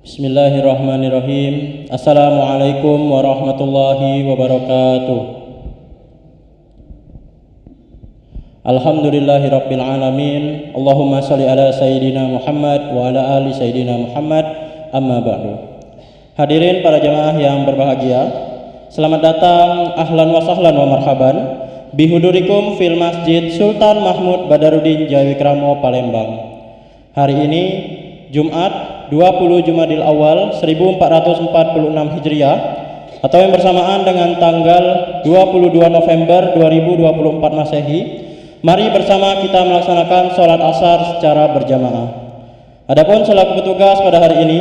Bismillahirrahmanirrahim. Assalamualaikum warahmatullahi wabarakatuh. Alhamdulillahirabbil alamin. Allahumma shalli ala sayyidina Muhammad wa ala ali sayyidina Muhammad. Amma ba'du. Hadirin para jamaah yang berbahagia, selamat datang, ahlan wa sahlan wa marhaban bihudurikum fil Masjid Sultan Mahmud Badarudin Jayawikramo Palembang. Hari ini Jumat 20 Jumadil Awal 1446 Hijriah atau yang bersamaan dengan tanggal 22 November 2024 Masehi. Mari bersama kita melaksanakan sholat asar secara berjamaah. Adapun selaku petugas pada hari ini,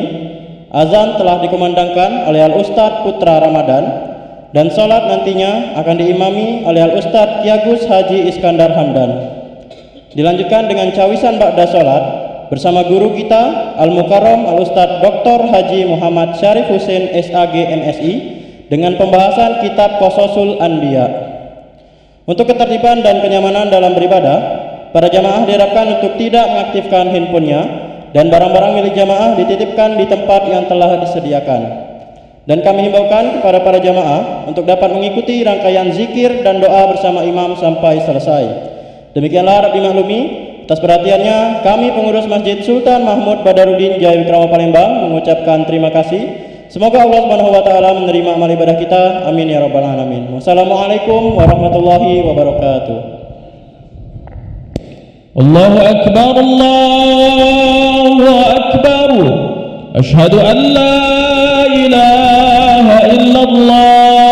azan telah dikumandangkan oleh Al-Ustadz Putra Ramadan dan sholat nantinya akan diimami oleh Al-Ustadz Ki Agus Haji Iskandar Hamdan. Dilanjutkan dengan cawisan ba'da sholat bersama guru kita Al-Mukarram Al-Ustadz Dr. Haji Muhammad Syarif Hussein SAG MSI dengan pembahasan kitab Qososul Anbiya. Untuk ketertiban dan kenyamanan dalam beribadah, para jamaah diharapkan untuk tidak mengaktifkan handphonenya dan barang-barang milik jamaah dititipkan di tempat yang telah disediakan. Dan kami himbaukan kepada para jamaah untuk dapat mengikuti rangkaian zikir dan doa bersama imam sampai selesai. Demikianlah harap dimaklumi. Atas perhatiannya, kami pengurus Masjid Sultan Mahmud Badarudin Jayawikramo Palembang mengucapkan terima kasih. Semoga Allah Subhanahu wa taala menerima amal ibadah kita. Amin ya rabbal alamin. Wassalamualaikum warahmatullahi wabarakatuh. Allahu akbar, Allahu akbar. Asyhadu an la ilaha illallah.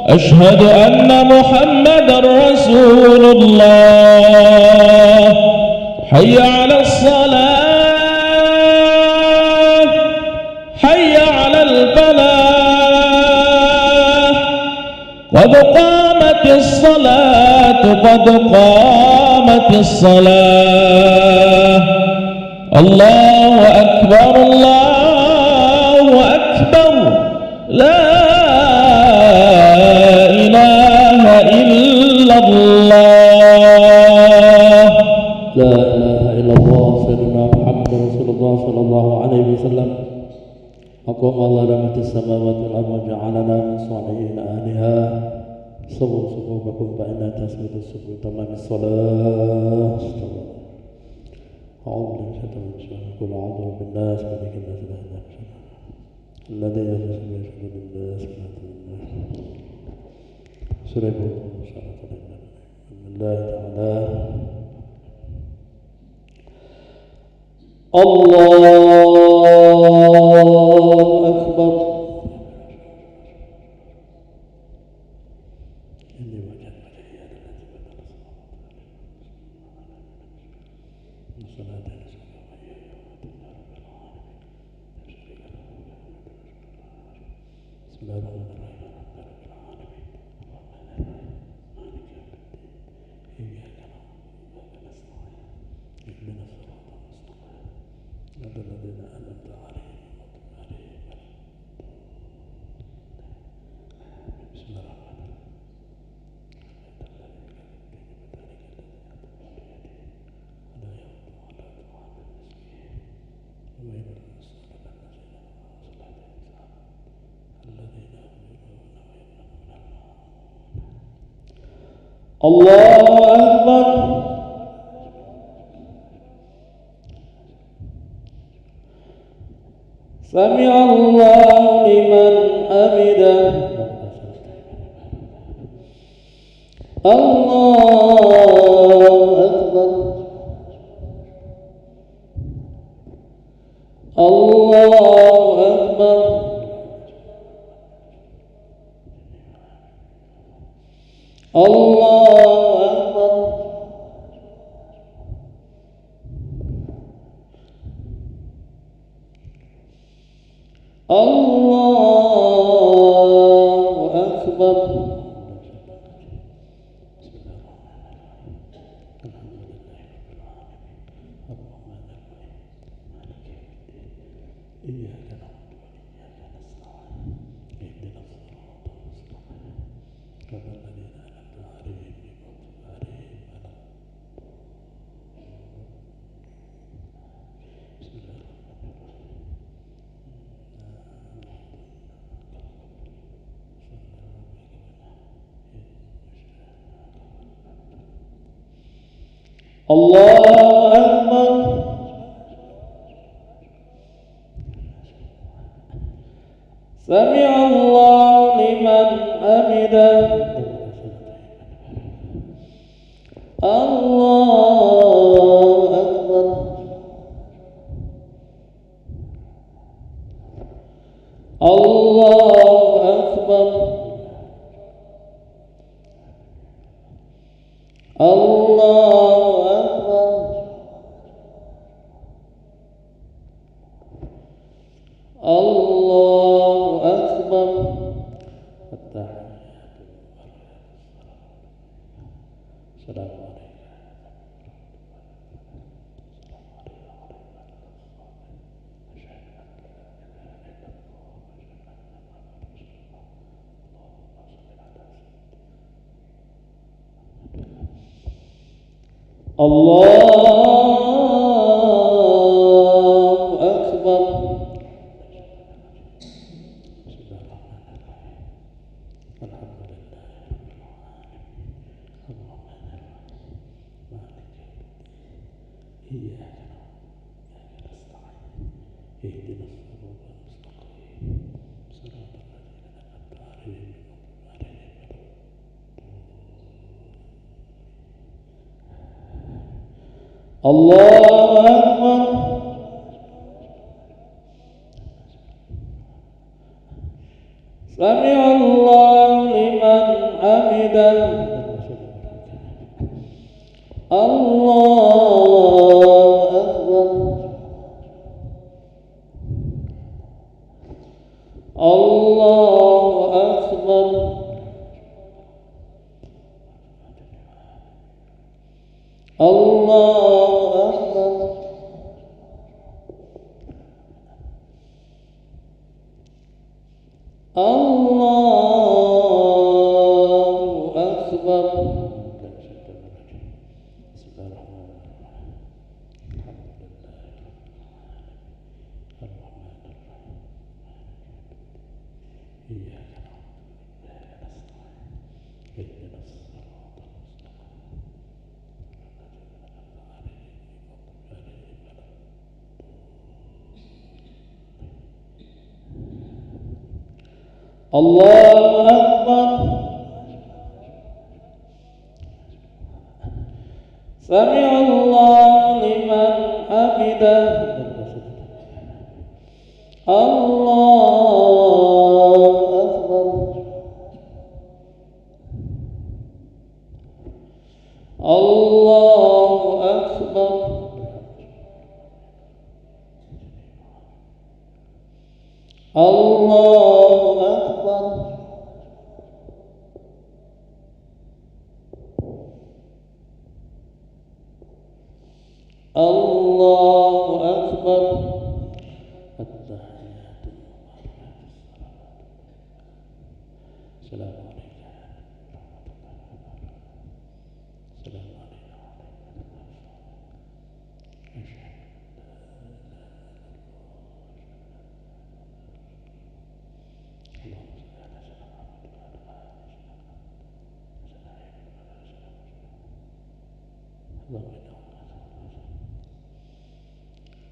Asyhadu anna Muhammadar Rasulullah. Hayya 'alas salat, hayya 'alal falah. Qad qamatis salat, qad qamatis salah. Allahu akbar, Allahu akbar. La ilaha illallah. La ilaha illallah. Sayyidina Muhammad Rasulullah sallallahu alaihi wasallam. Aqum Allah rahmatis samawati wal ardi ja'alana min salihin ahliha. Subuh-subuh fa'inna tasbihus subuh tamamis salat. A'udzu billahi qul a'udzu binnas malikin nas alladzi yasbihu bin-nas Surah Allahu akbar. Allahu akbar. Sami'allahu liman hamidah. Allahu akbar. Allahu akbar. Allahu akbar. Allahu akbar. Allahu Akbar. Sami'allahu liman hamidah. Allahu Akbar. Allahu Akbar. Allahu Akbar. Allahu Akbar. Assalamualaikum. Allahu Akbar. Allahu Akbar. Sami'allahu liman hamidah. Allahu Akbar. Allahu Akbar. Allahu Akbar. Allahu Akbar. Allahu Akbar. Sami'allahu liman hamidah. Allahu Akbar. Allahu Akbar. Allahu Akbar. Allahu Akbar.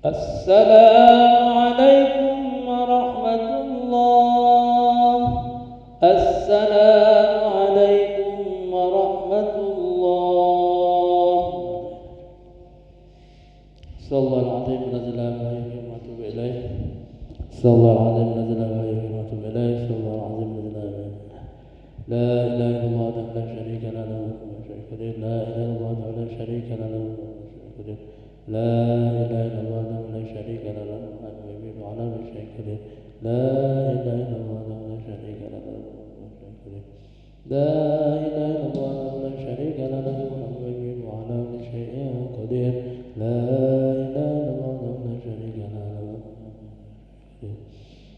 Assalamualaikum warahmatullah. Assalamualaikum warahmatullah. Sallallahu alaihi wasallam wa atubu ilaih. Sallallahu alaihi wasallam wa atubu ilaih. Sallallahu alaihi wasallam. La ilaha illallah la syarika lahu wa la ilaha illallah la syarika lahu wa la ilaha illallah la syarika lahu wa ala kulli syai'in qadir. La ilaha illallah la syarika lahu la ilaha illallah la syarika lahu wa ala kulli syai'in qadir. La ilaha illallah la syarika lahu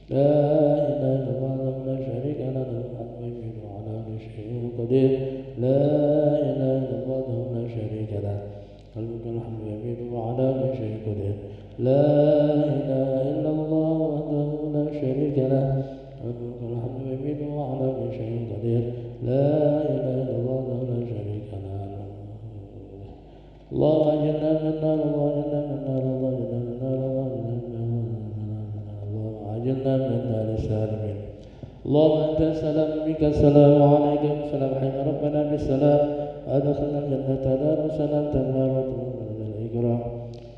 la ilaha illallah la syarika lahu wa ala kulli syai'in qadir. La ilaha illallah la syarika lahu الحمد يمين وعلى كل شيء قدير. لا إله إلا الله وحده لا شريك له الحمد يمين وعلى كل شيء قدير. لا إله إلا الله لا شريك له. الله وأجرنا من النار السالمين. اللهم أنت السلام منك السلام عليكم السلام حين ربنا بالسلام وأدخلنا الجنة دار السلام تبارك الإكرام.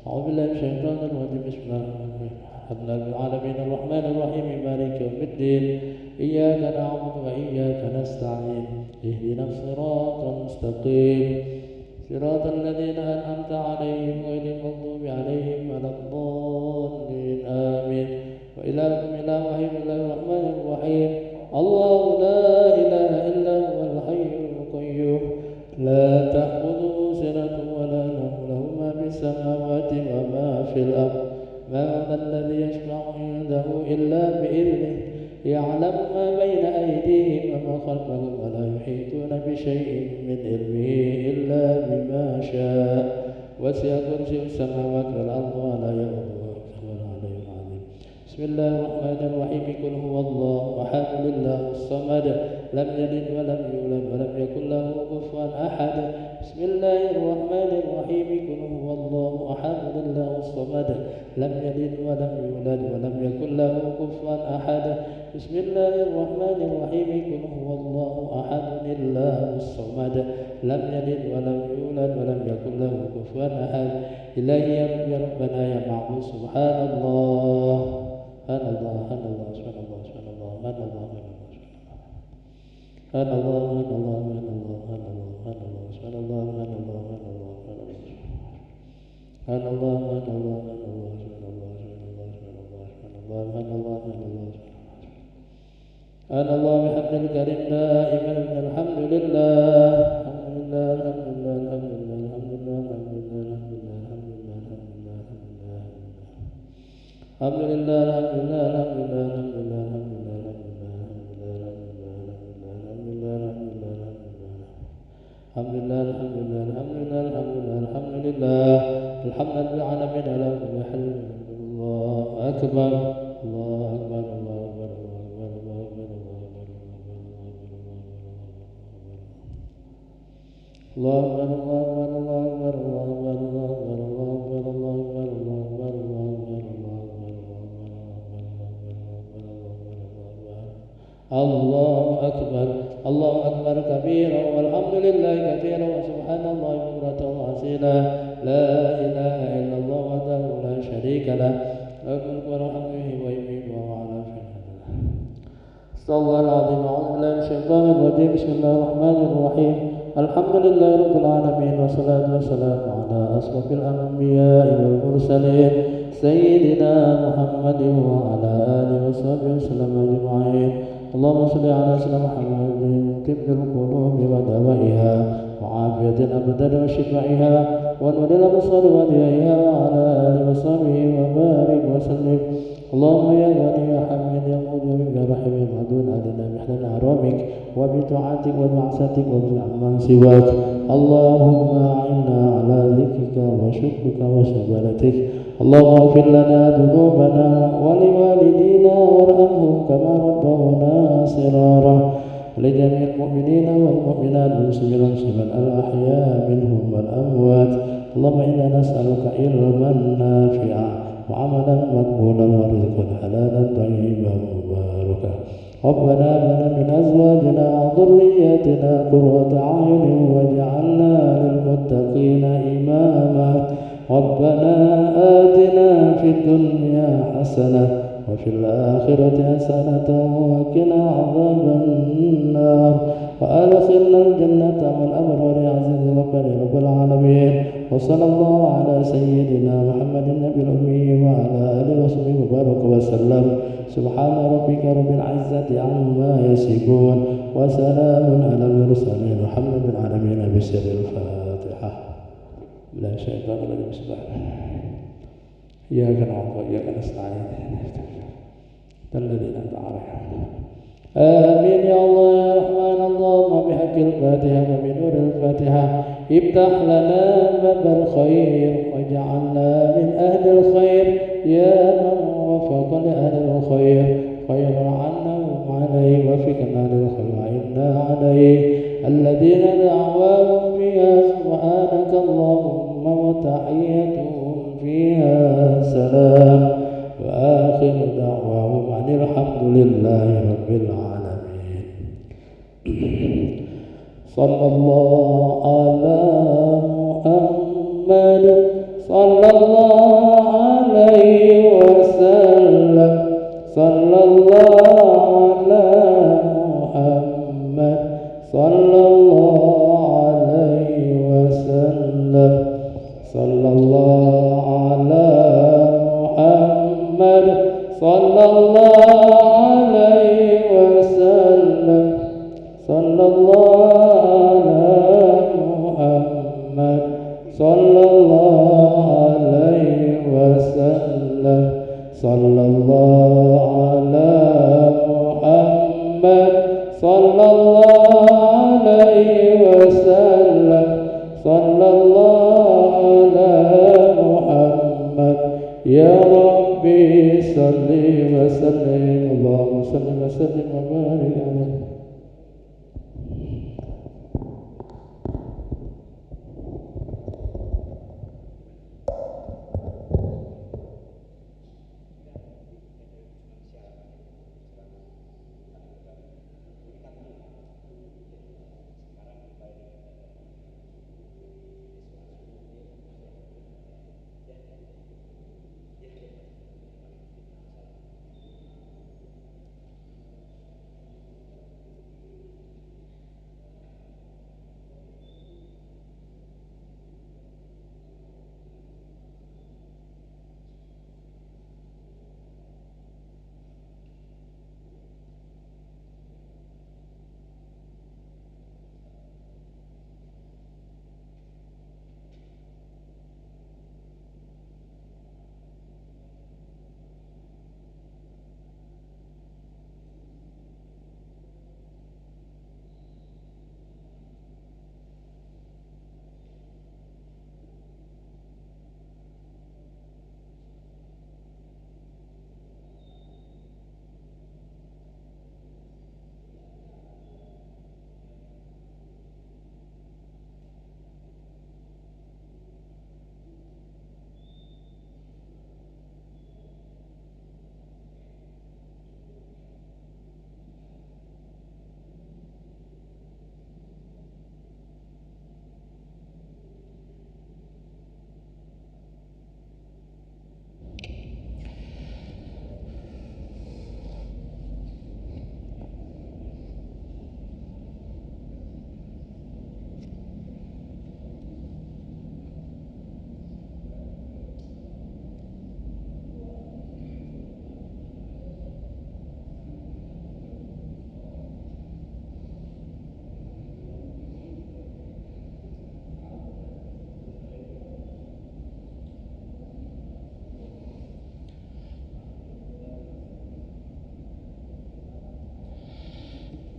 أعوذ بالله من الشيطان الرجيم بسم الله الرحمن الرحيم. الحمد لله العالمين الرحمن الرحيم مالك يوم الدين إياك نعبد وإياك نستعين اهدنا الصراط المستقيم صراط الذين أنعمت عليهم غير المغضوب عليهم ولا الضالين آمين. وإلهكم إله واحد الله الرحمن الرحيم الله لا إله إلا هو الحي القيوم لا تأخذه سنة ولا نوم له ما في السماوات وما في الأرض من ذا الذي يشفع عنده إلا بإذنه يعلم ما بين أيديهم وما خلفهم ولا يحيطون بشيء من علمه إلا بما شاء وسع كرسيه السماوات والأرض ولا يؤوده حفظهما العظيم. بسم الله الرحمن الرحيم قل هو الله أحد الله الصمد لم يلد ولم يولد ولم يكن له كفوا أحد. بسم الله الرحمن الرحيم قل هو الله أحد الله الصمد لم يلد ولم يولد ولم يكن له كفوا أحد. بسم الله الرحمن الرحيم قل هو الله أحد الله الصمد لم يلد ولم يولد ولم يكن له كفوا أحد. إلهي يا ربنا يا معبود سبحان الله سبحان الله سبحان الله سبحان الله سبحان الله سبحان الله سبحان الله سبحان الله سبحان الله سبحان الله سبحان الله سبحان الله سبحان الله بحمد الكريم دائما الحمد لله الحمد لله الحمد لله الحمد لله الحمد لله الحمد لله الحمد لله الحمد لله الحمد لله الحمد لله الحمد لله الحمد لله الحمد لله الحمد لله الحمد لله الحمد لله الحمد لله الحمد للعالمين على كل حال. الله أكبر الله أكبر الله أكبر الله أكبر الله أكبر الله أكبر الله أكبر الله أكبر الله أكبر الله أكبر الله أكبر الله أكبر الله أكبر الله أكبر كبيرا والحمد لله كثيرا وسبحان الله بكرة وأصيلا لا إله إلا الله وحده لا شريك له له الملك والحمد ويميت وهو على فعله. استغفر الله العظيم. أعوذ بالله من الشيطان الرجيم بسم الله الرحمن الرحيم الحمد لله رب العالمين والصلاة والسلام على أشرف الأنبياء والمرسلين سيدنا محمد وعلى آله وصحبه وسلم أجمعين. اللهم صل على سيدنا محمد طب القلوب ودوائها وعافية الأبدان وشفائها ونور الأبصار وضيائها وعلى آله وصحبه وبارك وسلم. اللهم يا غني يا حميد يا مجيب يا رحيم يا معدون علينا بحلال حرامك وبطاعتك ومعصيتك ومن سواك. اللهم أعنا على ذكرك وشكرك وشبالتك. اللهم اغفر لنا ذنوبنا ولوالدينا وارحمهم كما ربونا صغارا لجميع المؤمنين والمؤمنات المسلمين والمسلمات الأحياء منهم والأموات. اللهم إنا نسألك علما نافعا وعملا مقبولا ورزقا حلالا طيبا مباركا. ربنا هب من أزواجنا وذرياتنا قرة أعين واجعلنا للمتقين إماما. ربنا آتنا في الدنيا حسنة وفي الآخرة حسنة وقنا عذاب النار وأدخلنا الجنة مع الأبرار عزيز رب العالمين. وصلى الله على سيدنا محمد النبي الأمي وعلى آله وصحبه وبارك وسلم. سبحان ربك رب العزة عما يصفون وسلام على المرسلين والحمد لله العالمين. بسر الفاتحة. لا شيطان الرجيم. بسم الله إياك نعبد وإياك نستعين الذين أنعمت عليهم. آمين يا الله يا رحمن. اللهم بحق الفاتحة وبنور الفاتحة افتح لنا باب الخير واجعلنا من أهل الخير يا من وفق لأهل الخير خير عنا وعليه وفقنا للخير وعنا عليه الذين دعواهم فيها سبحانك اللهم وتحيتهم فيها سلام وآخر akhiru da'wahum anil hamdulillahi rabbil alamin. Sallallahu ala Muhammad sallallahu alaihi wasallam. Sallallahu ala Muhammad sallallahu alaihi wasallam. Sallallahu ala Muhammad sallallahu alaihi wasallam. Sallallahu ala Muhammad sallallahu alaihi wasallam. Sallallahu ala Muhammad sallallahu alaihi wasallam. Sallallahu ala Muhammad. Ya Rabbi salli wa sallim. Allahumma salli wa sallim wa barik alaihi.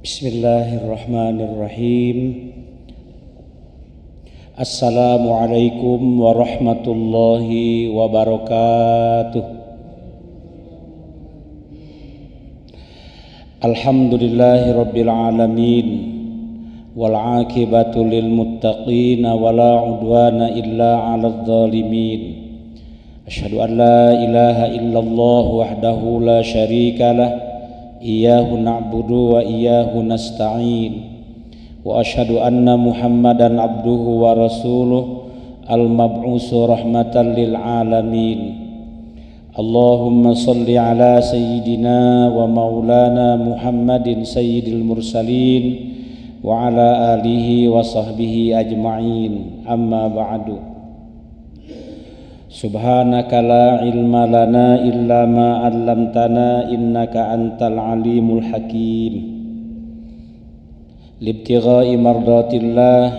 Bismillahirrahmanirrahim. Assalamualaikum warahmatullahi wabarakatuh. Alhamdulillahi rabbil alamin, wal aqibatu lil muttaqin, wala udwana illa 'alal zalimin. Asyhadu an la ilaha illallah wahdahu la syarikalah, iyyahu na'budu wa iyyahu nasta'in, wa asyhadu anna Muhammadan abduhu wa rasuluh al-mab'usu rahmatan lil alamin. Allahumma salli ala sayyidina wa maulana Muhammadin sayyidil mursalin wa ala alihi wa sahbihi ajma'in. Amma ba'du. Subhanaka la ilma lana illa ma 'allamtana innaka antal alimul hakim. Libtigha'i mardatillah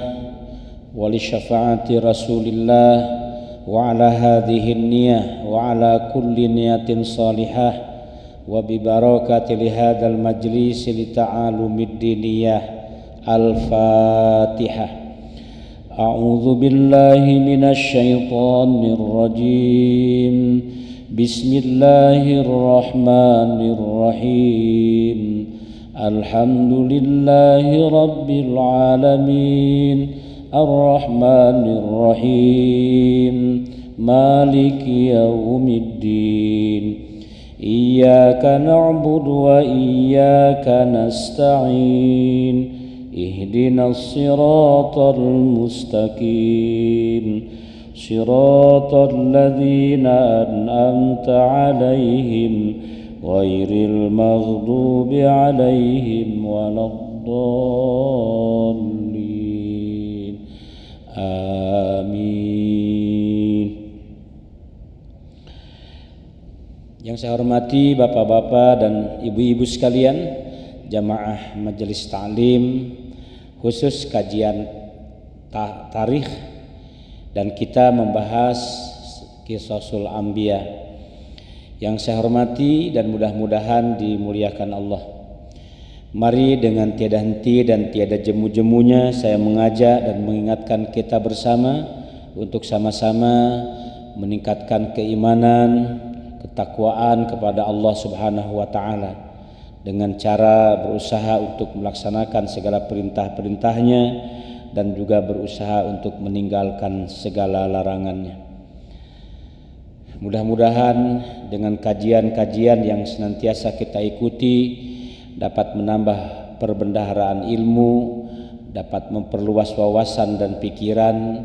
wa li syafa'ati rasulillah wa ala hadhihi niyyah wa ala kulli niyatin salihah wa bi barakati li hadzal majlis li ta'alumid diniyah. Al-Fatihah. A'udzu billahi minasy syaithanir rajim. Bismillahirrahmanirrahim. Alhamdulillahi rabbil alamin. Ar-Rahmanir Rahim. Maliki yaumiddin. إياك نعبد وإياك نستعين اهدنا الصراط المستقيم صراط الذين أنعمت عليهم غير المغضوب عليهم ولا الضالين آمين. Yang saya hormati bapak-bapak dan ibu-ibu sekalian, jamaah majelis ta'lim khusus kajian tarikh, dan kita membahas Qisasul Anbiya. Yang saya hormati dan mudah-mudahan dimuliakan Allah, mari dengan tiada henti dan tiada jemu-jemunya saya mengajak dan mengingatkan kita bersama untuk sama-sama meningkatkan keimanan, ketakwaan kepada Allah Subhanahu wa taala dengan cara berusaha untuk melaksanakan segala perintah-perintahnya dan juga berusaha untuk meninggalkan segala larangannya. Mudah-mudahan dengan kajian-kajian yang senantiasa kita ikuti dapat menambah perbendaharaan ilmu, dapat memperluas wawasan dan pikiran,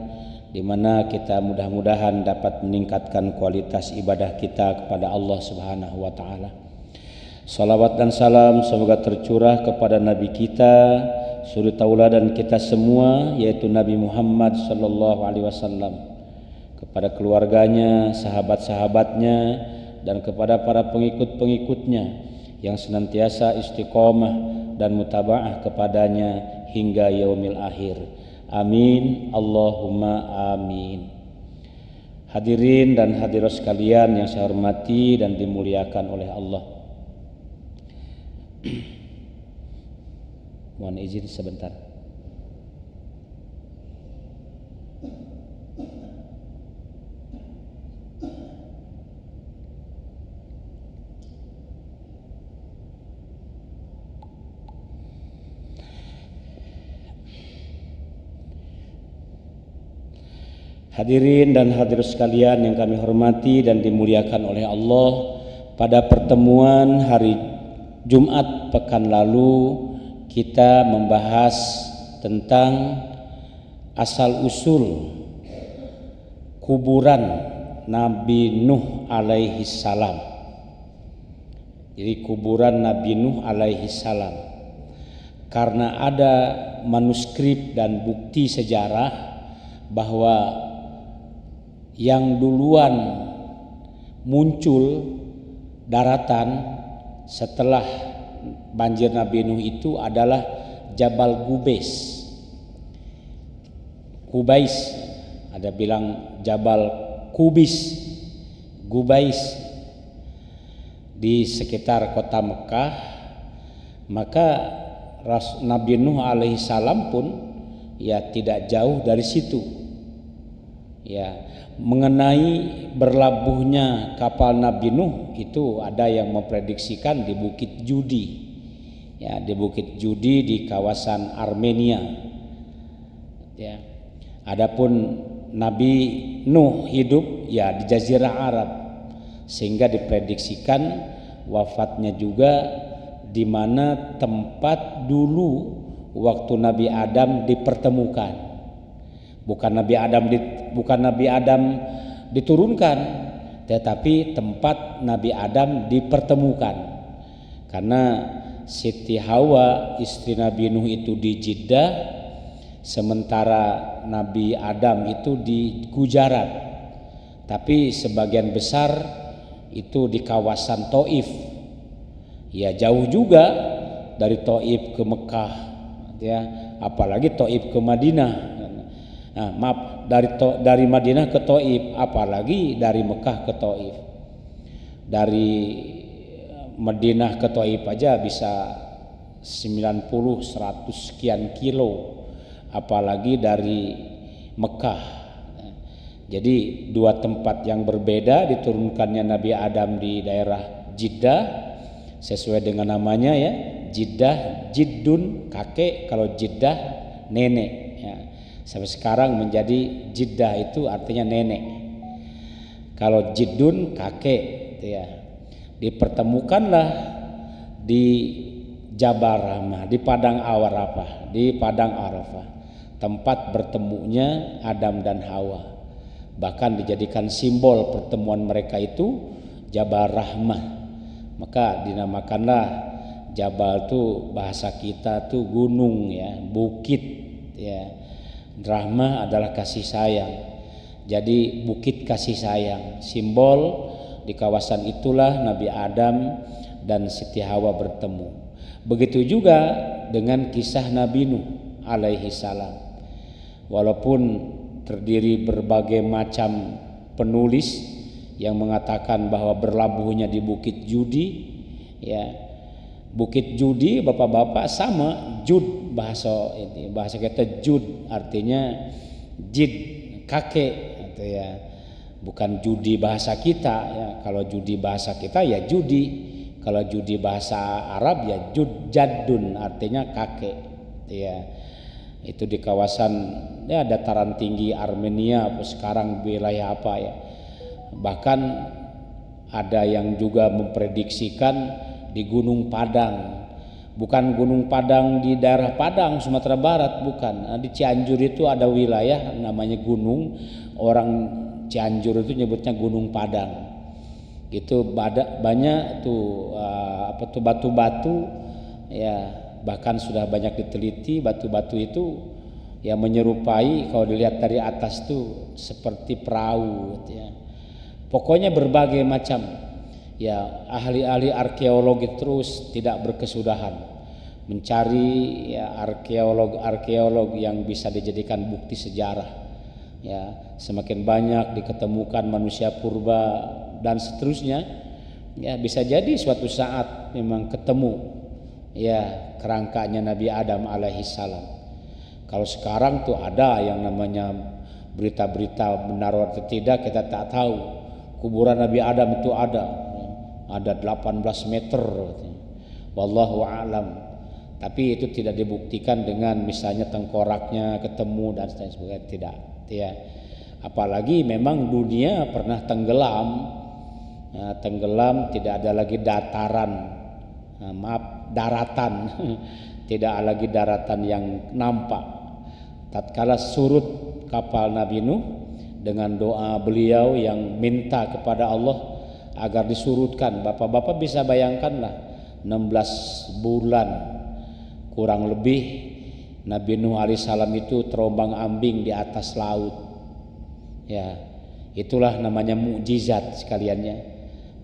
di mana kita mudah-mudahan dapat meningkatkan kualitas ibadah kita kepada Allah Subhanahu wa taala. Salawat dan salam semoga tercurah kepada Nabi kita, suri tauladan kita semua, yaitu Nabi Muhammad sallallahu alaihi wasallam, kepada keluarganya, sahabat-sahabatnya, dan kepada para pengikut-pengikutnya yang senantiasa istiqomah dan mutabaah kepadanya hingga yaumil akhir. Amin, Allahumma amin. Hadirin dan hadirat sekalian yang saya hormati dan dimuliakan oleh Allah, mohon izin sebentar. Hadirin dan hadirat sekalian yang kami hormati dan dimuliakan oleh Allah, pada pertemuan hari Jumat pekan lalu kita membahas tentang asal-usul kuburan Nabi Nuh alaihi salam. Jadi kuburan Nabi Nuh alaihi salam, karena ada manuskrip dan bukti sejarah bahwa yang duluan muncul daratan setelah banjir Nabi Nuh itu adalah Jabal Kubais, ada bilang Jabal Gubais di sekitar kota Mekah. Maka Nabi Nuh alaihi salam pun ya tidak jauh dari situ. Ya, mengenai berlabuhnya kapal Nabi Nuh itu ada yang memprediksikan di Bukit Judi. Ya, di Bukit Judi di kawasan Armenia. Ya. Adapun Nabi Nuh hidup ya di Jazirah Arab, sehingga diprediksikan wafatnya juga di mana tempat dulu waktu Nabi Adam dipertemukan. Bukan Nabi Adam diturunkan, tetapi tempat Nabi Adam dipertemukan. Karena Siti Hawa istri Nabi Nuh itu di Jeddah, sementara Nabi Adam itu di Gujarat. Tapi sebagian besar itu di kawasan Taif. Ya, jauh juga dari Taif ke Mekah, ya, apalagi Taif ke Madinah. Nah, maaf, dari Madinah ke Taif, apalagi dari Mekah ke Taif. Dari Madinah ke Taif aja bisa 90-100 sekian kilo, apalagi dari Mekah. Jadi dua tempat yang berbeda diturunkannya Nabi Adam di daerah Jeddah, sesuai dengan namanya ya, Jeddah, Jiddun kakek, kalau Jeddah nenek ya. Sampai sekarang menjadi Jeddah itu artinya nenek. Kalau Jiddun kakek gitu ya. Dipertemukanlah di Jabal Rahmah, di padang Arafah, tempat bertemunya Adam dan Hawa. Bahkan dijadikan simbol pertemuan mereka itu Jabal Rahmah. Maka dinamakanlah Jabal itu bahasa kita tuh gunung ya, bukit ya. Rahmah adalah kasih sayang. Jadi bukit kasih sayang, simbol di kawasan itulah Nabi Adam dan Siti Hawa bertemu. Begitu juga dengan kisah Nabi Nuh alaihi salam. Walaupun terdiri berbagai macam penulis yang mengatakan bahwa berlabuhnya di Bukit Judi, ya. Bukit Judi bapak-bapak sama Jud, bahasa kita Jud artinya jid, kakek gitu ya. Bukan judi bahasa kita ya. Kalau judi bahasa kita ya judi. Kalau judi bahasa Arab ya jaddun artinya kakek ya. Itu di kawasan ya dataran tinggi Armenia sekarang wilayah apa ya. Bahkan ada yang juga memprediksikan di Gunung Padang. Bukan Gunung Padang di daerah Padang Sumatera Barat, bukan. Di Cianjur itu ada wilayah namanya gunung, orang Cianjur itu nyebutnya Gunung Padang. Itu banyak tuh batu-batu ya, bahkan sudah banyak diteliti batu-batu itu ya menyerupai kalau dilihat dari atas tuh seperti perahu ya. Pokoknya berbagai macam ya, ahli-ahli arkeologi terus tidak berkesudahan mencari ya arkeolog yang bisa dijadikan bukti sejarah ya. Semakin banyak diketemukan manusia purba dan seterusnya ya, bisa jadi suatu saat memang ketemu ya kerangkanya Nabi Adam alaihi salam. Kalau sekarang tuh ada yang namanya berita-berita benar atau tidak kita tak tahu. Kuburan Nabi Adam itu ada 18 meter, wallahu a'lam. Tapi itu tidak dibuktikan dengan misalnya tengkoraknya ketemu dan sebagainya, tidak ya. Apalagi memang dunia pernah tenggelam. Tenggelam, tidak ada lagi daratan, tidak ada lagi daratan yang nampak. Tatkala surut kapal Nabi Nuh dengan doa beliau yang minta kepada Allah agar disurutkan, bapak-bapak bisa bayangkanlah 16 bulan kurang lebih Nabi Nuh alaihissalam itu terombang-ambing di atas laut ya. Itulah namanya mukjizat sekaliannya.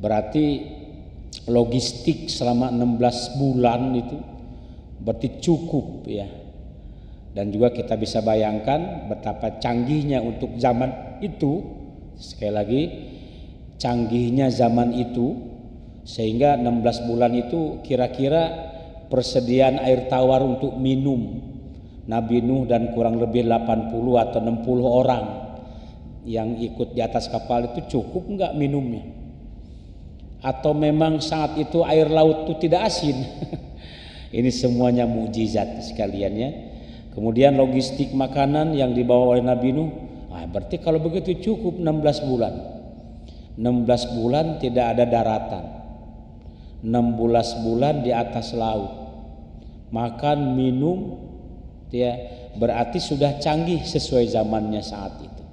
Berarti logistik selama 16 bulan itu berarti cukup ya. Dan juga kita bisa bayangkan betapa canggihnya untuk zaman itu. Sekali lagi, canggihnya zaman itu sehingga 16 bulan itu kira-kira persediaan air tawar untuk minum Nabi Nuh dan kurang lebih 80 atau 60 orang yang ikut di atas kapal itu cukup enggak minumnya? Atau memang saat itu air laut itu tidak asin? Ini semuanya mukjizat sekaliannya. Kemudian logistik makanan yang dibawa oleh Nabi Nuh, berarti kalau begitu cukup 16 bulan. 16 bulan tidak ada daratan, 16 bulan di atas laut, makan minum ya, berarti sudah canggih sesuai zamannya saat itu,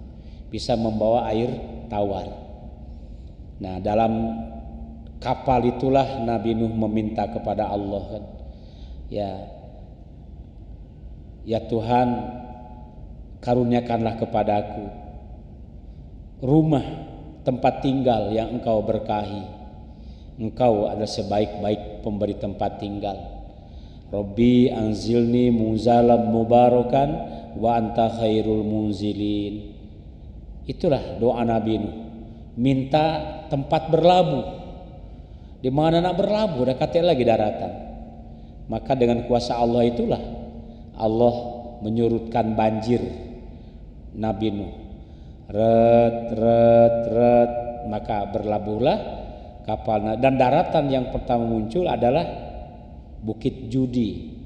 bisa membawa air tawar. Nah, dalam kapal itulah Nabi Nuh meminta kepada Allah kan, ya Tuhan, karuniakanlah kepadaku rumah tempat tinggal yang Engkau berkahi. Engkau adalah sebaik-baik pemberi tempat tinggal. Rabbi anzilni munzalan mubarakan wa anta khairul munzilin. Itulah doa Nabi Nuh, minta tempat berlabuh. Di mana nak berlabuh, dah kata lagi daratan. Maka dengan kuasa Allah itulah Allah menyurutkan banjir Nabi Nuh. Ret, maka berlabuhlah kapal. Dan daratan yang pertama muncul adalah Bukit Judi.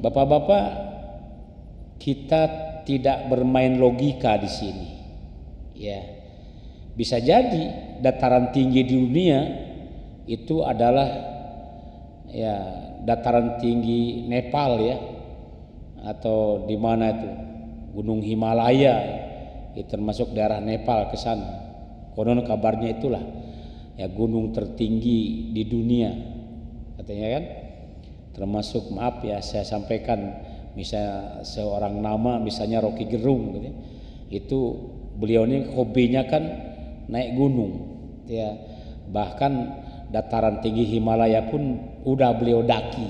Bapak-bapak, kita tidak bermain logika di sini. Ya, bisa jadi dataran tinggi di dunia itu adalah ya dataran tinggi Nepal ya, atau di mana itu Gunung Himalaya, itu termasuk daerah Nepal ke sana. Konon kabarnya itulah ya gunung tertinggi di dunia katanya kan. Termasuk maaf ya saya sampaikan, misalnya seorang nama misalnya Rocky Gerung gitu, itu beliau ini hobinya kan naik gunung ya, bahkan dataran tinggi Himalaya pun udah beliau daki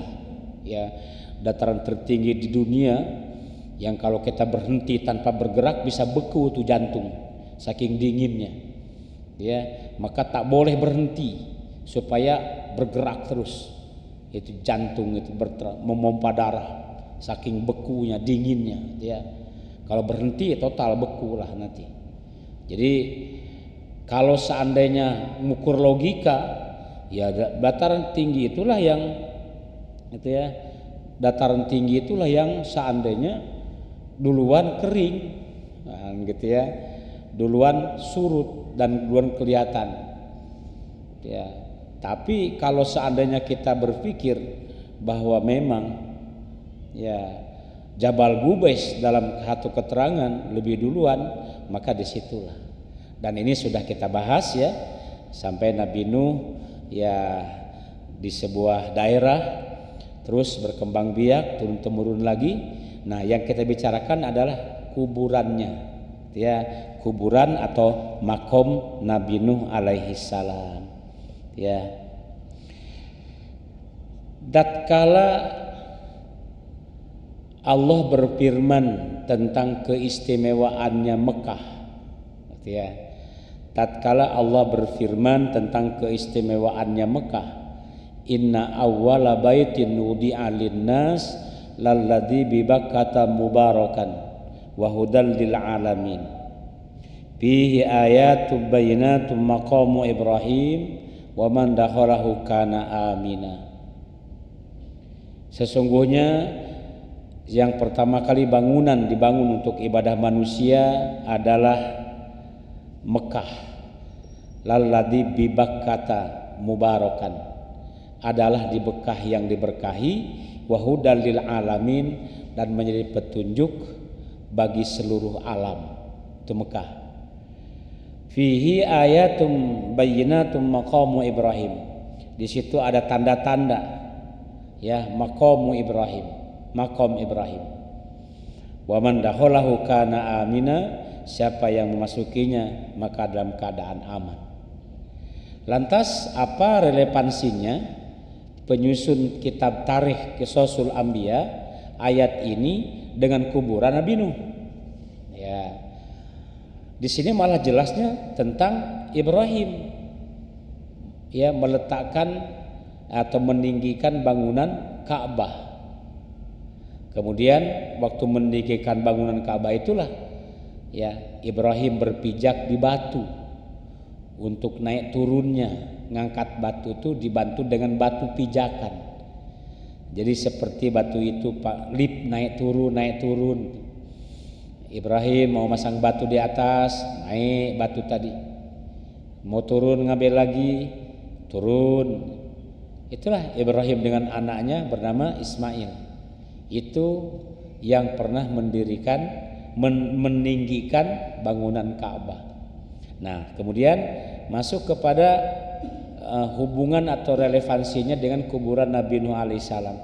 ya, dataran tertinggi di dunia yang kalau kita berhenti tanpa bergerak bisa beku tuh jantung saking dinginnya ya, maka tak boleh berhenti supaya bergerak terus. Itu jantung itu memompa darah saking bekunya, dinginnya ya. Kalau berhenti total beku lah nanti. Jadi kalau seandainya mengukur logika ya, dataran tinggi itulah yang itu ya, dataran tinggi itulah yang seandainya duluan kering nah, gitu ya, duluan surut dan duluan kelihatan ya. Tapi kalau seandainya kita berpikir bahwa memang ya Jabal Gubais dalam satu keterangan lebih duluan, maka disitulah. Dan ini sudah kita bahas ya, sampai Nabi Nuh ya di sebuah daerah terus berkembang biak turun temurun lagi. Nah yang kita bicarakan adalah kuburannya ya, kuburan atau makom Nabi Nuh alaihi salam ya. Tatkala Allah berfirman tentang keistimewaannya Mekah ya, tatkala Allah berfirman tentang keistimewaannya Mekah, inna awwala baitin wudi'a lin-nas lalladzi bi Bakkata mubarakan wa hudal lil alamin fihi ayatun bayyinatun maqamu Ibrahim wa man dakhalahu kana amina. Sesungguhnya yang pertama kali bangunan dibangun untuk ibadah manusia adalah Mekah. Lalladzi bi Bakkata mubarakan, adalah di Mekah yang diberkahi, wa hudal lil alamin, dan menjadi petunjuk bagi seluruh alam. Itu Mekah. Fihi ayatum bayyinatum maqamu Ibrahim. Di situ ada tanda-tanda ya, maqamu Ibrahim, maqam Ibrahim. Wa man dakhalahu kana amina, siapa yang memasukinya maka dalam keadaan aman. Lantas apa relevansinya penyusun kitab tarikh Qisasul Anbiya ayat ini dengan kuburan Nabi Nuh? Ya. Di sini malah jelasnya tentang Ibrahim ya, meletakkan atau meninggikan bangunan Ka'bah. Kemudian waktu meninggikan bangunan Ka'bah itulah ya Ibrahim berpijak di batu untuk naik turunnya, ngangkat batu itu dibantu dengan batu pijakan. Jadi seperti batu itu Pak lip naik turun. Ibrahim mau masang batu di atas, naik batu tadi. Mau turun ngambil lagi, turun. Itulah Ibrahim dengan anaknya bernama Ismail. Itu yang pernah meninggikan bangunan Ka'bah. Nah, kemudian masuk kepada hubungan atau relevansinya dengan kuburan Nabi Nuh alaihissalam,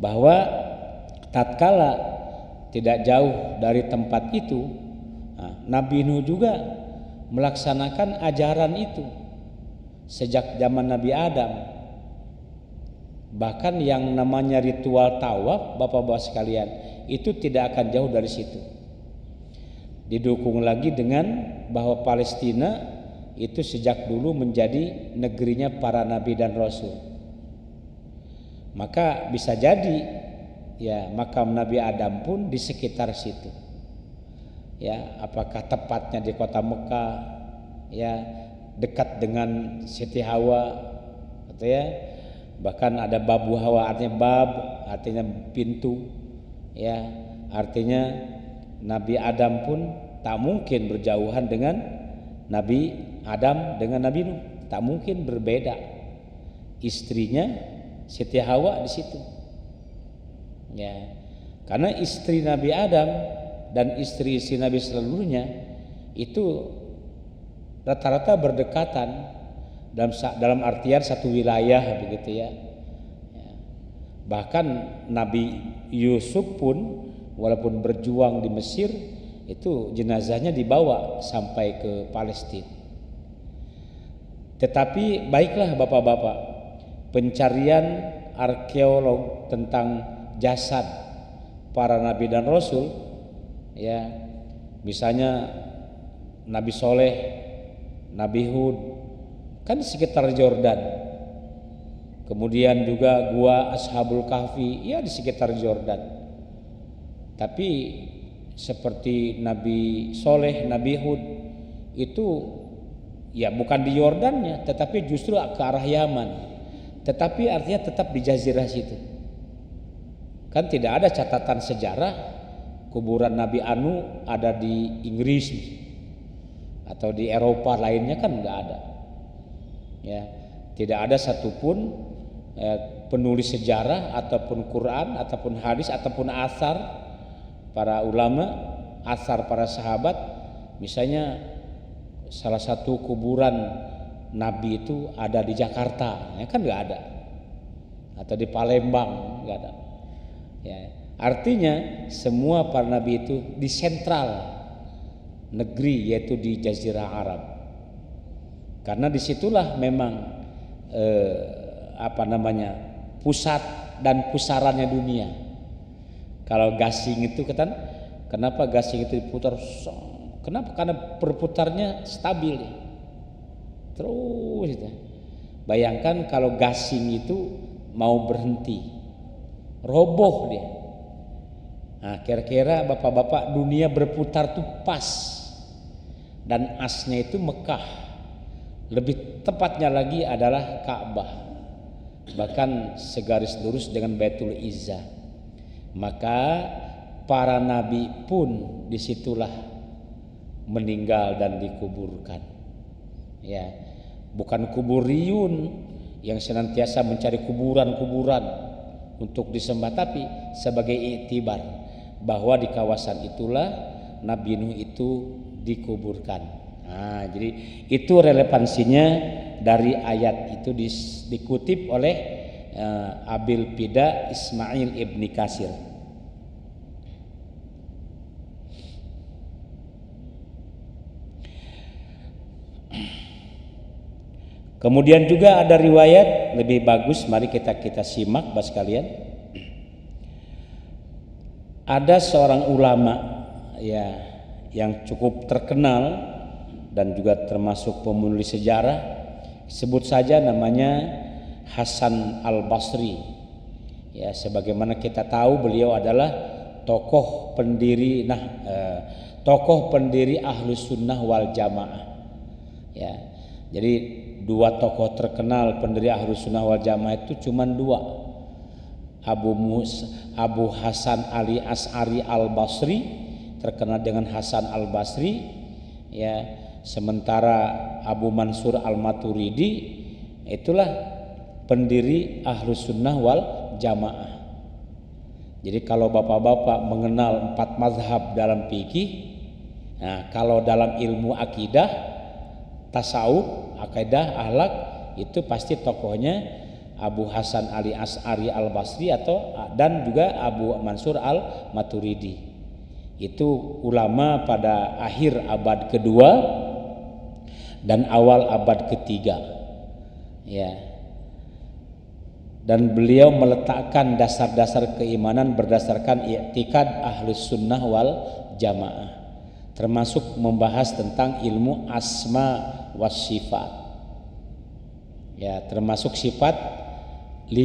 bahwa tatkala tidak jauh dari tempat itu, Nabi Nuh juga melaksanakan ajaran itu sejak zaman Nabi Adam. Bahkan yang namanya ritual tawaf, Bapak-bapak sekalian, itu tidak akan jauh dari situ. Didukung lagi dengan bahwa Palestina itu sejak dulu menjadi negerinya para nabi dan rasul. Maka bisa jadi ya makam Nabi Adam pun di sekitar situ. Ya, apakah tepatnya di kota Mekah, ya dekat dengan Siti Hawa, gitu ya. Bahkan ada Babu Hawa, artinya bab, artinya pintu, ya artinya Nabi Adam pun tak mungkin berjauhan dengan Nabi Adam dengan Nabi Nuh, tak mungkin berbeda. istrinya Siti Hawa di situ. Ya. Karena istri Nabi Adam dan istri-istri Nabi seluruhnya itu rata-rata berdekatan dalam artian satu wilayah begitu ya. Bahkan Nabi Yusuf pun walaupun berjuang di Mesir itu jenazahnya dibawa sampai ke Palestina. Tetapi baiklah bapak-bapak, pencarian arkeolog tentang jasad para nabi dan rasul ya, misalnya Nabi Soleh, Nabi Hud kan di sekitar Jordan. Kemudian juga gua Ashabul Kahfi ya di sekitar Jordan. Tapi seperti Nabi Soleh, Nabi Hud itu ya bukan di Yordannya, tetapi justru ke arah Yaman. Tetapi artinya tetap di jazirah situ. Kan tidak ada catatan sejarah kuburan Nabi Anu ada di Inggris atau di Eropa lainnya, kan nggak ada. Ya, tidak ada satupun penulis sejarah ataupun Quran ataupun hadis ataupun asar para ulama, asar para sahabat, misalnya salah satu kuburan Nabi itu ada di Jakarta, ya kan nggak ada, atau di Palembang nggak ada. Ya, artinya semua para Nabi itu di sentral negeri, yaitu di Jazirah Arab, karena disitulah memang pusat dan pusarannya dunia. Kalau gasing itu kan, kenapa gasing itu diputar? Kenapa? Karena berputarnya stabil terus gitu. Bayangkan kalau gasing itu mau berhenti, roboh dia. Nah, kira-kira bapak-bapak, dunia berputar tuh pas, dan asnya itu Mekah, lebih tepatnya lagi adalah Ka'bah, bahkan segaris lurus dengan Baitul Izzah. Maka para nabi pun disitulah meninggal dan dikuburkan. Ya, bukan kuburiyun yang senantiasa mencari kuburan-kuburan untuk disembah, tapi sebagai iktibar bahwa di kawasan itulah Nabi Nuh itu dikuburkan. Nah, jadi itu relevansinya dari ayat itu dikutip oleh Abil Fida Ismail ibni Kasir. Kemudian juga ada riwayat lebih bagus, mari kita simak Bapak sekalian. Ada seorang ulama ya yang cukup terkenal dan juga termasuk penulis sejarah, sebut saja namanya Hasan Al-Basri. Ya, sebagaimana kita tahu beliau adalah tokoh pendiri Ahlus Sunnah wal Jamaah. Ya. Jadi dua tokoh terkenal pendiri Ahlus Sunnah wal Jamaah itu cuma dua. Abu Hasan Ali As'ari Al-Basri, terkenal dengan Hasan Al-Basri, ya. Sementara Abu Mansur Al-Maturidi itulah pendiri Ahlus Sunnah wal Jamaah. Jadi kalau bapak-bapak mengenal 4 mazhab dalam fikih, nah kalau dalam ilmu akidah, tasawuf, akidah, akhlak, itu pasti tokohnya Abu Hasan Ali As'ari Al-Basri dan juga Abu Mansur Al-Maturidi. Itu ulama pada akhir abad kedua dan awal abad ketiga. Ya. Dan beliau meletakkan dasar-dasar keimanan berdasarkan i'tikad Ahlus Sunnah wal Jamaah, termasuk membahas tentang ilmu asma was sifat. Ya, termasuk sifat 20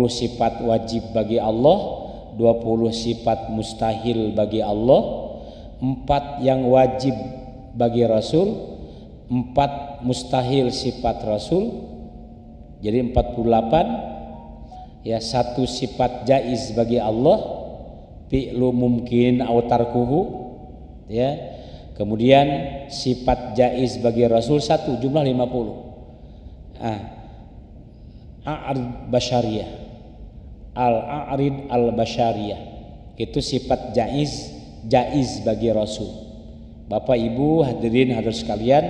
sifat wajib bagi Allah, 20 sifat mustahil bagi Allah, 4 yang wajib bagi Rasul, 4 mustahil sifat Rasul, jadi 48. Ya, 1 sifat jaiz bagi Allah, fi'lu mumkin aw tarkuhu, ya. Kemudian sifat jaiz bagi Rasul 1, jumlah 50. A'rid basyariyah, al-a'rid al-basyariyah, itu sifat jaiz bagi Rasul. Bapak Ibu hadirin hadirat sekalian,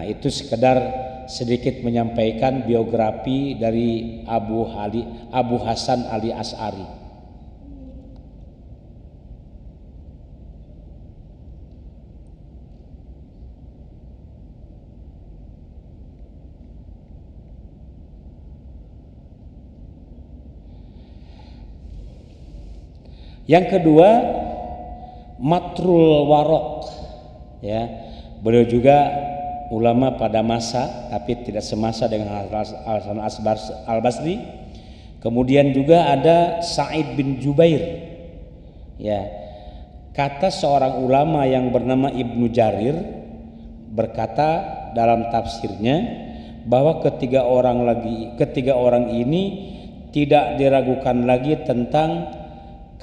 itu sekedar sedikit menyampaikan biografi dari Abu Hasan Ali Asy'ari. Yang kedua, Matrul Warok, ya, beliau juga ulama pada masa tapi tidak semasa dengan Hasan Al-Basri. Kemudian juga ada Sa'id bin Jubair, ya, kata seorang ulama yang bernama Ibnu Jarir berkata dalam tafsirnya bahwa ketiga orang ini tidak diragukan lagi tentang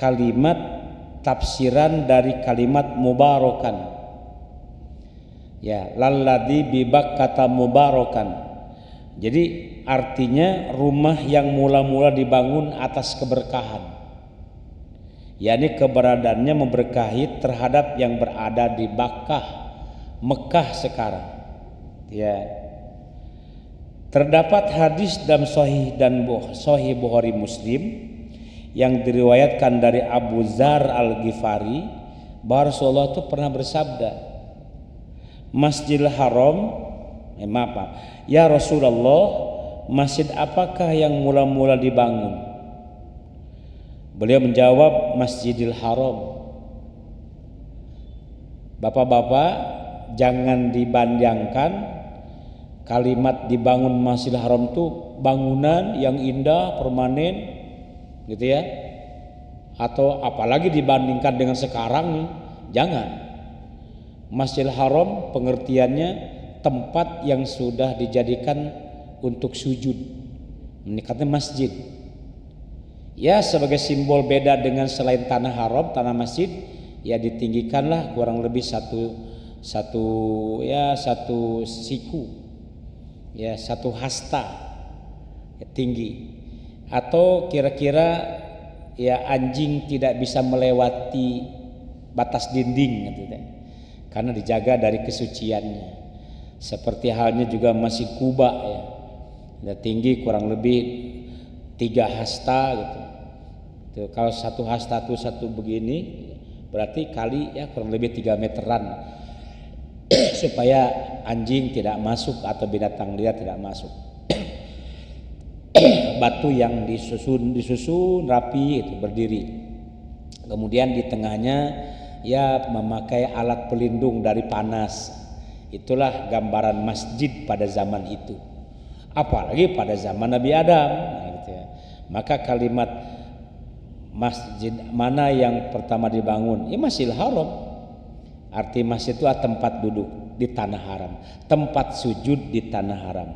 kalimat tafsiran dari kalimat mubarakan, ya, lalladzi bibakkata mubarakan. Jadi artinya rumah yang mula-mula dibangun atas keberkahan, yakni keberadaannya memberkahi terhadap yang berada di Bakkah, Mekah sekarang, ya. Terdapat hadis dalam Sahih Bukhari Muslim yang diriwayatkan dari Abu Dzar Al-Ghifari bahwa Rasulullah itu pernah bersabda, Masjidil Haram, ya Rasulullah, masjid apakah yang mula-mula dibangun? Beliau menjawab, Masjidil Haram. Bapak-bapak, jangan dibandingkan kalimat dibangun Masjidil Haram itu bangunan yang indah, permanen, gitu ya, atau apalagi dibandingkan dengan sekarang. Jangan. Masjidil Haram pengertiannya tempat yang sudah dijadikan untuk sujud, meningkatnya masjid, ya, sebagai simbol beda dengan selain tanah haram, tanah masjid, ya, ditinggikanlah kurang lebih satu siku, ya, satu hasta, ya, tinggi. Atau kira-kira, ya, anjing tidak bisa melewati batas dinding gitu, karena dijaga dari kesuciannya. Seperti halnya juga Masjid Kuba, ya, tinggi kurang lebih 3 hasta gitu. Kalau satu hasta itu satu begini, berarti kali, ya, kurang lebih 3 meteran supaya anjing tidak masuk atau binatang liar tidak masuk. Batu yang disusun rapi itu berdiri. Kemudian di tengahnya, ya, memakai alat pelindung dari panas. Itulah gambaran masjid pada zaman itu. Apalagi pada zaman Nabi Adam, gitu ya. Maka kalimat masjid mana yang pertama dibangun? Ya, Masjidil Haram. Arti masjid itu tempat duduk di tanah haram, tempat sujud di tanah haram.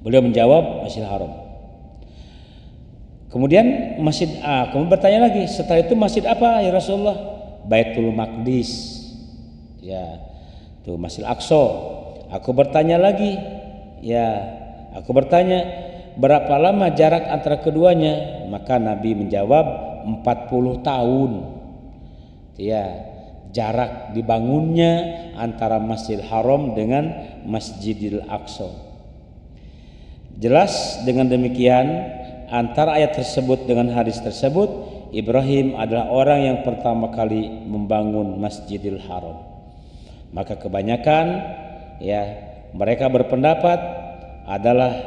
Beliau menjawab, Masjidil Haram. Kemudian kemudian bertanya lagi, setelah itu masjid apa ya Rasulullah? Baitul Maqdis, ya, itu Masjidil Aqsa. Aku bertanya lagi, berapa lama jarak antara keduanya? Maka Nabi menjawab 40 tahun. Ya, jarak dibangunnya antara Masjidil Haram dengan Masjidil Aqsa. Jelas dengan demikian, antara ayat tersebut dengan hadis tersebut, Ibrahim adalah orang yang pertama kali membangun Masjidil Haram. Maka kebanyakan, ya, mereka berpendapat adalah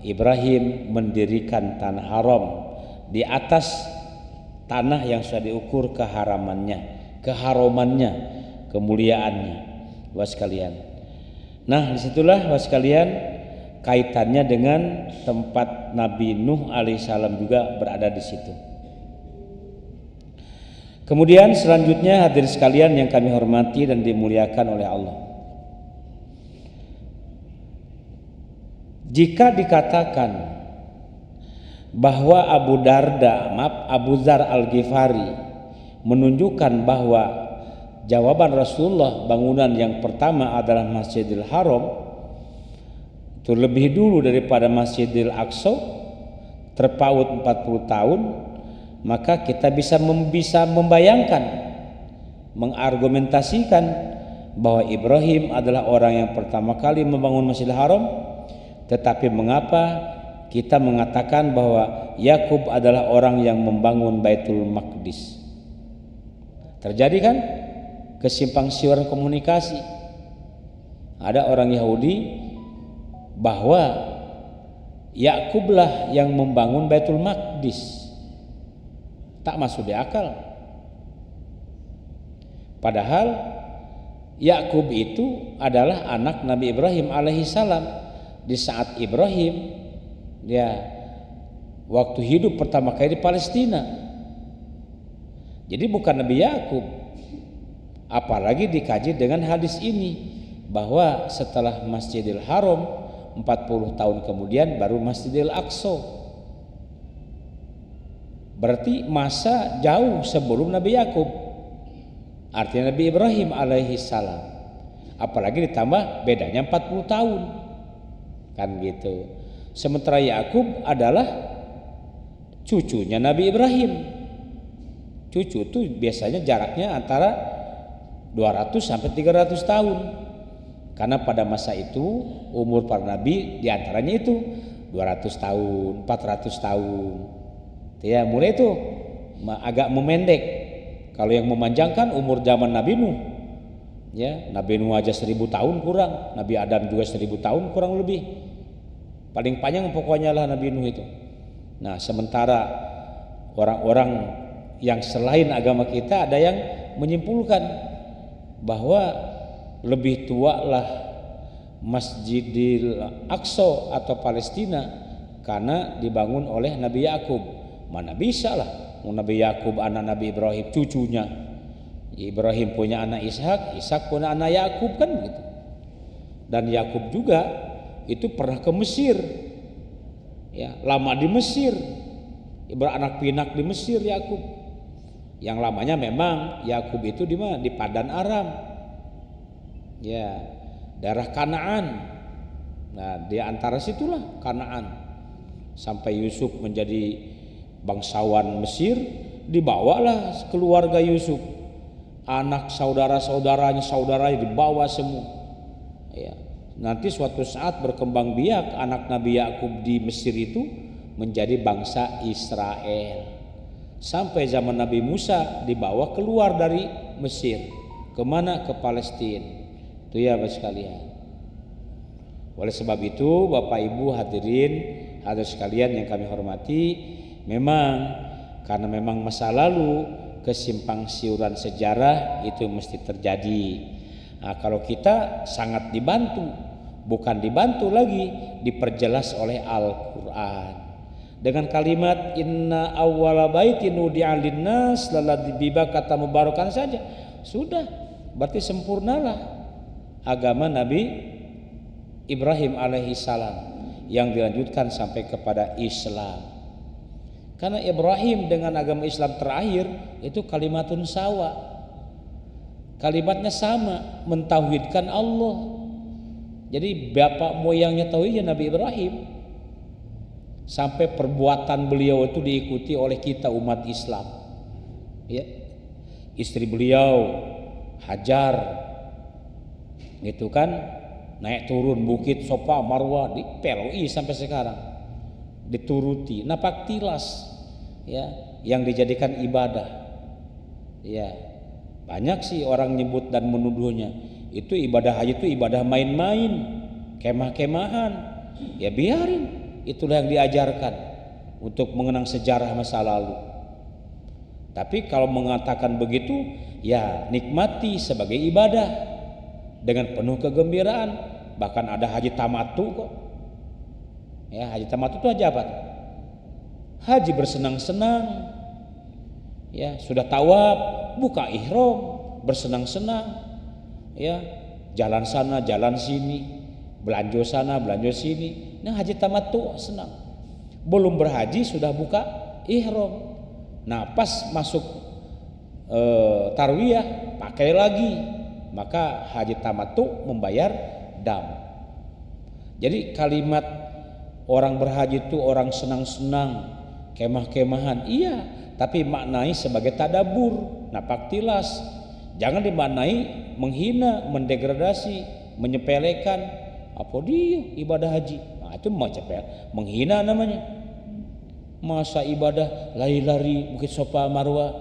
Ibrahim mendirikan tanah haram di atas tanah yang sudah diukur keharomannya, kemuliaannya, was sekalian. Nah, disitulah was sekalian kaitannya dengan tempat Nabi Nuh alaihissalam juga berada di situ. Kemudian selanjutnya hadirin sekalian yang kami hormati dan dimuliakan oleh Allah, jika dikatakan bahwa Abu Dzar Al-Ghifari menunjukkan bahwa jawaban Rasulullah bangunan yang pertama adalah Masjidil Haram, itu lebih dulu daripada Masjidil Aqsa, terpaut 40 tahun, maka kita bisa membayangkan, mengargumentasikan bahwa Ibrahim adalah orang yang pertama kali membangun Masjidil Haram. Tetapi mengapa kita mengatakan bahwa Yakub adalah orang yang membangun Baitul Maqdis? Terjadi kan kesimpang siuran komunikasi. Ada orang Yahudi bahwa Yakublah yang membangun Baitul Maqdis. Tak masuk di akal. Padahal Yakub itu adalah anak Nabi Ibrahim alaihissalam. Di saat Ibrahim dia waktu hidup pertama kali di Palestina. Jadi bukan Nabi Yakub. Apalagi dikaji dengan hadis ini bahwa setelah Masjidil Haram 40 tahun kemudian baru Masjidil Aqsa. Berarti masa jauh sebelum Nabi Yakub. Artinya Nabi Ibrahim alaihissalam. Apalagi ditambah bedanya 40 tahun. Kan gitu. Sementara Yakub adalah cucunya Nabi Ibrahim. Cucu itu biasanya jaraknya antara 200 sampai 300 tahun. Karena pada masa itu umur para nabi diantaranya itu 200 tahun, 400 tahun. Ya, mulai itu agak memendek. Kalau yang memanjangkan umur zaman Nabi Nuh. Ya, Nabi Nuh aja 1000 tahun kurang, Nabi Adam juga 1000 tahun kurang lebih. Paling panjang pokoknya lah Nabi Nuh itu. Nah, sementara orang-orang yang selain agama kita ada yang menyimpulkan bahwa lebih tua lah Masjidil Aqsa atau Palestina karena dibangun oleh Nabi Yakub. Mana bisa lah Nabi Yakub anak Nabi Ibrahim, cucunya Ibrahim punya anak Ishak, Ishak punya anak Yakub, kan begitu. Dan Yakub juga itu pernah ke Mesir, ya, lama di Mesir, beranak pinak di Mesir Yakub. Yang lamanya memang Yakub itu di mana? Di Padan Aram, ya, daerah Kanaan. Nah, di antara situlah Kanaan sampai Yusuf menjadi bangsawan Mesir, dibawalah keluarga Yusuf, anak saudaranya dibawa semua. Ya, nanti suatu saat berkembang biak anak Nabi Yakub di Mesir itu menjadi bangsa Israel. Sampai zaman Nabi Musa dibawa keluar dari Mesir. Kemana? Ke Palestina. Itu ya Bapak sekalian. Oleh sebab itu Bapak Ibu hadirin sekalian yang kami hormati, memang karena memang masa lalu kesimpang siuran sejarah itu mesti terjadi. Nah, kalau kita sangat dibantu, bukan dibantu lagi, diperjelas oleh Al-Quran dengan kalimat inna awwala baitin nudi'a linnas lalladzi bibakata mubarakan saja sudah, berarti sempurnalah agama Nabi Ibrahim alaihissalam yang dilanjutkan sampai kepada Islam. Karena Ibrahim dengan agama Islam terakhir itu kalimatun sawa, kalimatnya sama, mentauhidkan Allah. Jadi bapak moyangnya tauhidnya Nabi Ibrahim, sampai perbuatan beliau itu diikuti oleh kita umat Islam. Ya, istri beliau Hajar, gitu kan, naik turun bukit Sofa Marwah dipeloi sampai sekarang, dituruti, napak tilas, ya, yang dijadikan ibadah. Ya, banyak sih orang nyebut dan menuduhnya itu ibadah haji itu ibadah main-main, kemah-kemahan. Ya biarin, itulah yang diajarkan untuk mengenang sejarah masa lalu. Tapi kalau mengatakan begitu, ya nikmati sebagai ibadah dengan penuh kegembiraan. Bahkan ada haji tamattu kok. Ya, haji tamattu itu haji apa? Haji bersenang-senang. Ya, sudah tawaf, buka ihram, bersenang-senang. Ya, jalan sana, jalan sini, belanja sana, belanja sini. Nah, haji tamattu senang. Belum berhaji sudah buka ihram. Nah, pas masuk tarwiyah pakai lagi. Maka haji tamattu membayar dam. Jadi kalimat orang berhaji itu orang senang-senang, kemah-kemahan, iya, tapi maknai sebagai tadabur, napaktilas. Jangan dimaknai menghina, mendegradasi, menyepelekan. Apa dia ibadah haji? Nah, itu menghina namanya. Masa ibadah lari-lari Bukit Safa Marwah,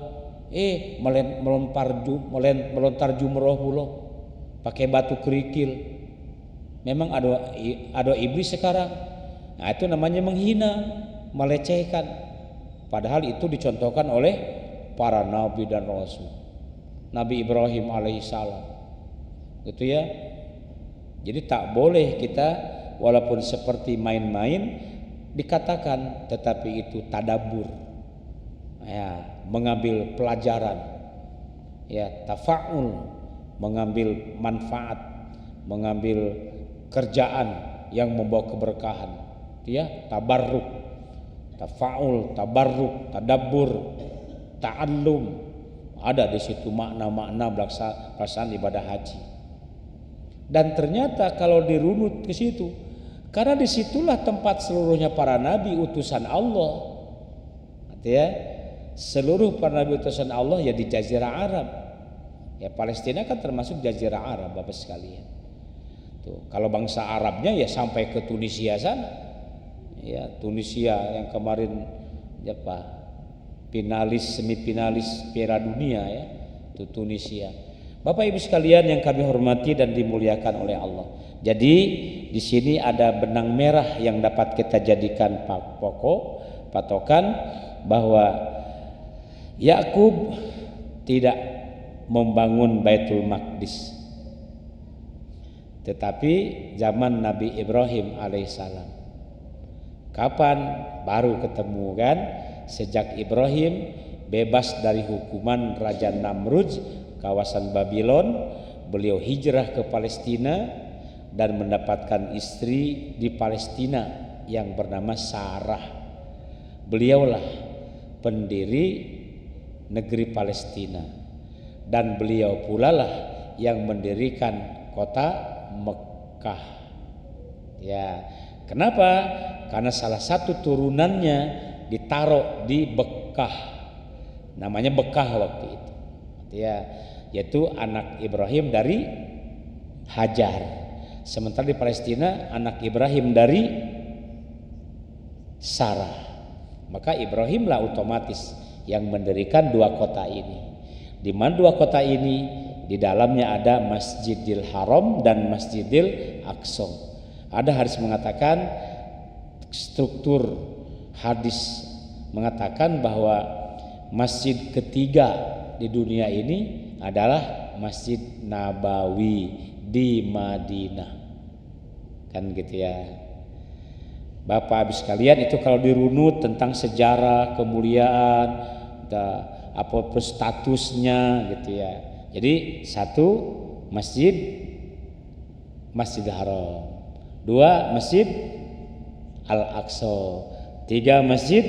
melontar jumroh pula pakai batu kerikil. Memang ada iblis sekarang. Nah, itu namanya menghina, melecehkan. Padahal itu dicontohkan oleh para nabi dan rasul. Nabi Ibrahim alaihissalam. Gitu ya. Jadi tak boleh kita walaupun seperti main-main dikatakan, tetapi itu tadabbur. Ya, mengambil pelajaran. Ya, tafa'ul, mengambil manfaat, mengambil kerjaan yang membawa keberkahan. Ya, tabarruk, tafa'ul, tabarruk, tadabbur, ta'allum. Ada di situ makna-makna pelaksanaan ibadah haji. Dan ternyata kalau dirunut ke situ, karena disitulah tempat seluruhnya para nabi utusan Allah. Ya, seluruh para nabi utusan Allah ya di Jazirah Arab. Ya, Palestina kan termasuk Jazirah Arab, Bapak sekalian. Tuh, kalau bangsa Arabnya ya sampai ke Tunisia sana. Ya, Tunisia yang kemarin semifinalis Piala Dunia ya, itu Tunisia. Bapak Ibu sekalian yang kami hormati dan dimuliakan oleh Allah. Jadi di sini ada benang merah yang dapat kita jadikan patokan bahwa Yakub tidak membangun Baitul Maqdis, tetapi zaman Nabi Ibrahim alaihissalam. Kapan baru ketemu kan? Sejak Ibrahim bebas dari hukuman Raja Namrud kawasan Babylon, beliau hijrah ke Palestina dan mendapatkan istri di Palestina yang bernama Sarah. Beliaulah pendiri negeri Palestina dan beliau pula lah yang mendirikan kota Mekah. Ya, kenapa? Karena salah satu turunannya ditaruh di Bekah, namanya Bekah waktu itu. Ya, yaitu anak Ibrahim dari Hajar. Sementara di Palestina anak Ibrahim dari Sarah. Maka Ibrahimlah otomatis yang mendirikan dua kota ini. Di mana dua kota ini di dalamnya ada Masjidil Haram dan Masjidil Aqsa. Ada hadis mengatakan, struktur hadis mengatakan bahwa masjid ketiga di dunia ini adalah Masjid Nabawi di Madinah. Kan gitu ya. Bapak Ibu sekalian, itu kalau dirunut tentang sejarah, kemuliaan, apa statusnya gitu ya. Jadi satu Masjid Haram, dua Masjid Al-Aqsa, tiga Masjid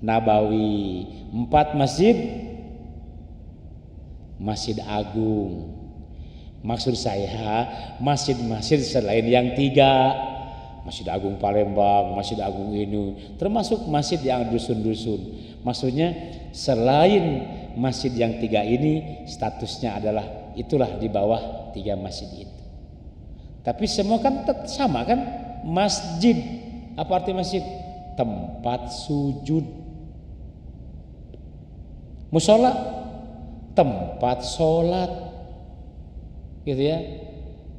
Nabawi, empat Masjid Agung. Maksud saya masjid-masjid selain yang tiga, Masjid Agung Palembang, Masjid Agung ini, termasuk masjid yang dusun-dusun. Maksudnya selain masjid yang tiga ini statusnya adalah itulah di bawah tiga masjid itu. Tapi semua kan sama kan? Masjid, apa arti masjid? Tempat sujud. Musola, tempat sholat, gitu ya.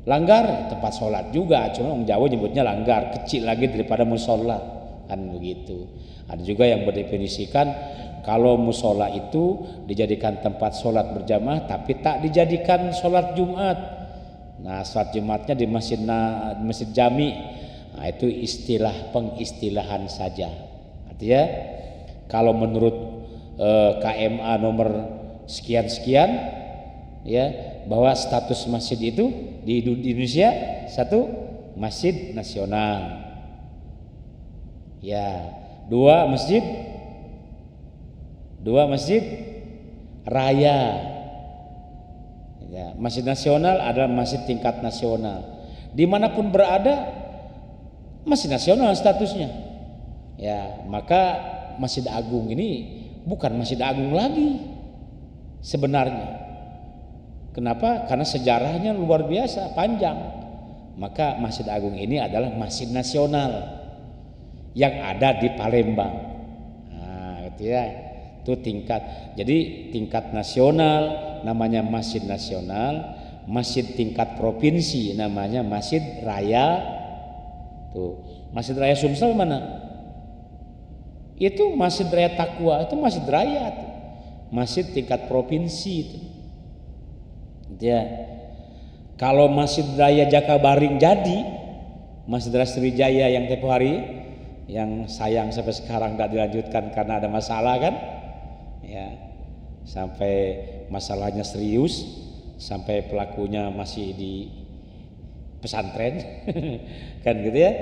Langgar, tempat sholat juga, cuma orang Jawa nyebutnya langgar, kecil lagi daripada musola, kan begitu. Ada juga yang berdefinisikan kalau musola itu dijadikan tempat sholat berjamaah, tapi tak dijadikan sholat Jumat. Nah, sholat Jumatnya di masjid jami. Nah, itu pengistilahan saja. Artinya kalau menurut KMA nomor sekian-sekian ya, bahwa status masjid itu di Indonesia satu masjid nasional. Ya, dua masjid raya. Ya, masjid nasional adalah masjid tingkat nasional. dimanapun berada masjid nasional statusnya. Ya, maka Masjid Agung ini bukan Masjid Agung lagi sebenarnya. Kenapa? Karena sejarahnya luar biasa panjang. Maka Masjid Agung ini adalah masjid nasional yang ada di Palembang. Nah, gitu ya. Itu tingkat. Jadi tingkat nasional namanya Masjid Nasional, masjid tingkat provinsi namanya Masjid Raya. Tuh, Masjid Raya Sumsel mana? Itu Masjid Raya Takwa, itu Masjid Raya tuh. Masjid tingkat provinsi itu. Ya. Kalau Masjid Raya Jakabaring jadi, Masjid Raya Sriwijaya yang tempoh hari yang sayang sampai sekarang nggak dilanjutkan karena ada masalah kan, ya, sampai masalahnya serius, sampai pelakunya masih di pesantren, kan gitu ya.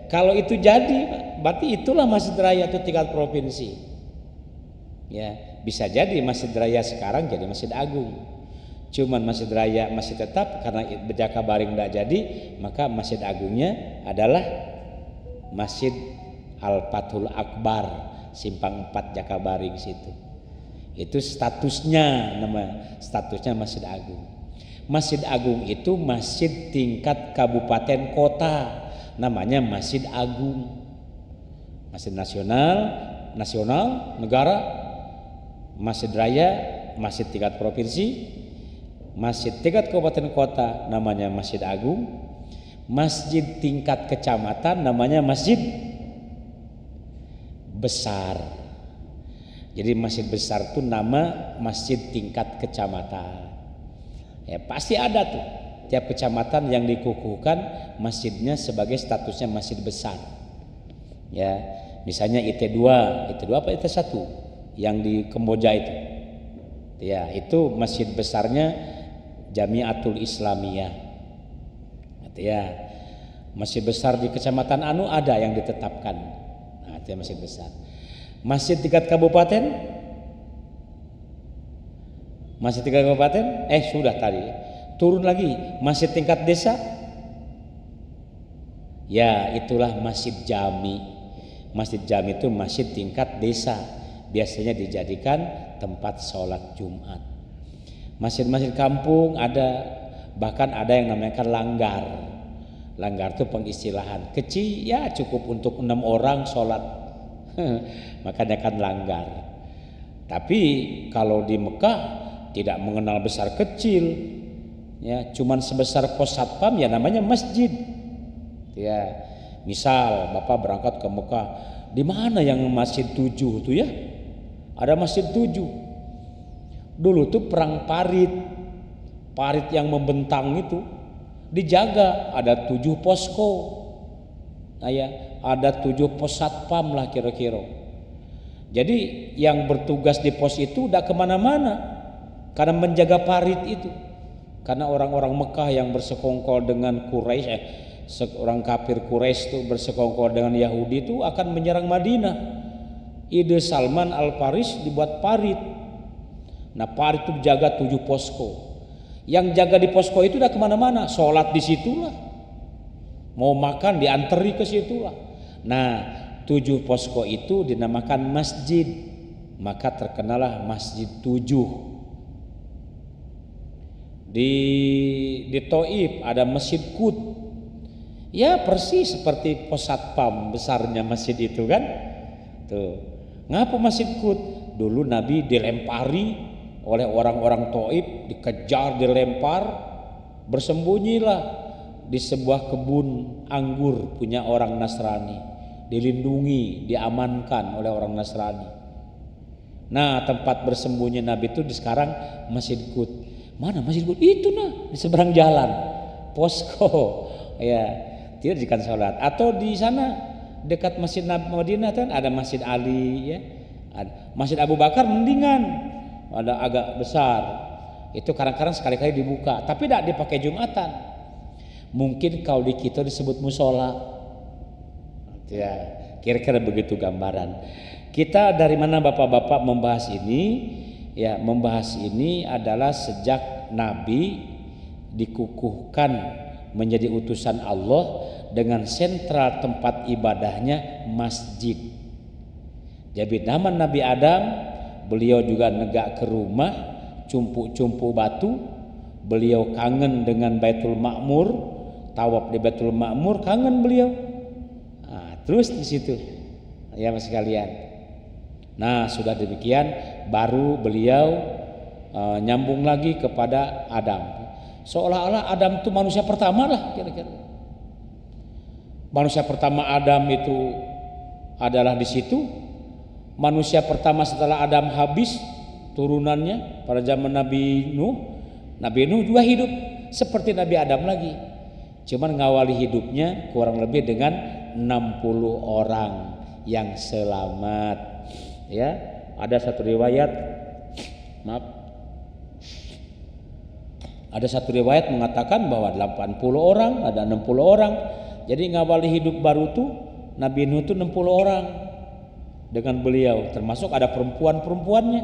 Kalau itu jadi, berarti itulah Masjid Raya itu tingkat provinsi. Ya, bisa jadi Masjid Raya sekarang jadi Masjid Agung. Cuman Masjid Raya masih tetap karena Jakabaring tidak jadi, maka Masjid Agungnya adalah Masjid Al-Fathul Akbar Simpang 4 Jakabaring situ. Itu statusnya, nama statusnya Masjid Agung. Masjid Agung itu masjid tingkat kabupaten kota, namanya Masjid Agung. Masjid nasional negara, Masjid Raya, masjid tingkat provinsi, masjid tingkat kabupaten kota namanya Masjid Agung, masjid tingkat kecamatan namanya Masjid Besar. Jadi masjid besar itu nama masjid tingkat kecamatan. Ya, pasti ada tuh tiap kecamatan yang dikukuhkan masjidnya sebagai statusnya masjid besar. Ya, misalnya IT2 apa IT1 yang di Kamboja itu. Ya, itu masjid besarnya Jamiatul Islamiyah. Ya, masjid besar di kecamatan Anu ada yang ditetapkan. Nah, itu masjid besar. Masjid tingkat kabupaten, masjid tingkat kabupaten, sudah tadi. Turun lagi, masjid tingkat desa. Ya, itulah masjid jami. Masjid jami itu masjid tingkat desa. Biasanya dijadikan tempat sholat Jumat. Masjid-masjid kampung ada, bahkan ada yang namanya langgar. Langgar itu pengistilahan kecil, ya cukup untuk 6 orang sholat. Makanya kan langgar. Tapi kalau di Mekah tidak mengenal besar kecil, ya cuman sebesar pos satpam, ya namanya masjid. Ya, misal Bapak berangkat ke Mekah, di mana yang masjid 7 tuh ya? Ada masjid 7. Dulu tuh perang parit yang membentang itu dijaga, ada 7 posko. Nah, ya, ada 7 pos satpam lah kira-kira. Jadi yang bertugas di pos itu udah kemana-mana karena menjaga parit itu. Karena orang-orang Mekah yang bersekongkol dengan Quraisy, orang kafir Quraisy itu bersekongkol dengan Yahudi itu akan menyerang Madinah. Ide Salman Al-Faris dibuat parit. Nah, parit itu jaga 7 posko. Yang jaga di posko itu udah kemana-mana, sholat di situlah, mau makan dianteri ke situlah. Nah, 7 posko itu dinamakan masjid, maka terkenalah Masjid 7. Di Taif ada Masjid Qud. Ya persis seperti pos satpam besarnya masjid itu kan. Tuh. Ngapa Masjid Qud? Dulu Nabi dilempari oleh orang-orang Taif, dikejar, dilempar, bersembunyilah di sebuah kebun anggur punya orang Nasrani. Dilindungi, diamankan oleh orang Nasrani. Nah, tempat bersembunyi Nabi itu sekarang Masjid Qud. Mana Masjid Qud? Itu nah, di seberang jalan. Posko. Ya, tidak dijadikan sholat. Atau di sana dekat Masjid Nabi Madinah kan ada Masjid Ali ya. Ada Masjid Abu Bakar mendingan. Ada agak besar. Itu kadang-kadang sekali-kali dibuka, tapi tidak dipakai Jumatan. Mungkin kalau di kita disebut musola. Ya, kira-kira begitu gambaran. Kita dari mana Bapak-bapak membahas ini? Ya, membahas ini adalah sejak Nabi dikukuhkan menjadi utusan Allah dengan sentral tempat ibadahnya masjid. Jadi zaman Nabi Adam, beliau juga negak ke rumah, cumpu-cumpu batu. Beliau kangen dengan Baitul Ma'mur, tawaf di Baitul Ma'mur, kangen beliau. Nah, terus di situ, ya mas sekalian. Nah, sudah demikian, baru beliau nyambung lagi kepada Adam. Seolah-olah Adam itu manusia pertama lah kira-kira. Manusia pertama Adam itu adalah di situ. Manusia pertama setelah Adam habis turunannya pada zaman Nabi Nuh. Nabi Nuh juga hidup seperti Nabi Adam lagi. Cuman ngawali hidupnya kurang lebih dengan 60 orang yang selamat. Ya, ada satu riwayat, ada satu riwayat mengatakan bahwa 80 orang, ada 60 orang. Jadi ngawali hidup baru tuh Nabi Nuh itu 60 orang dengan beliau, termasuk ada perempuan-perempuannya.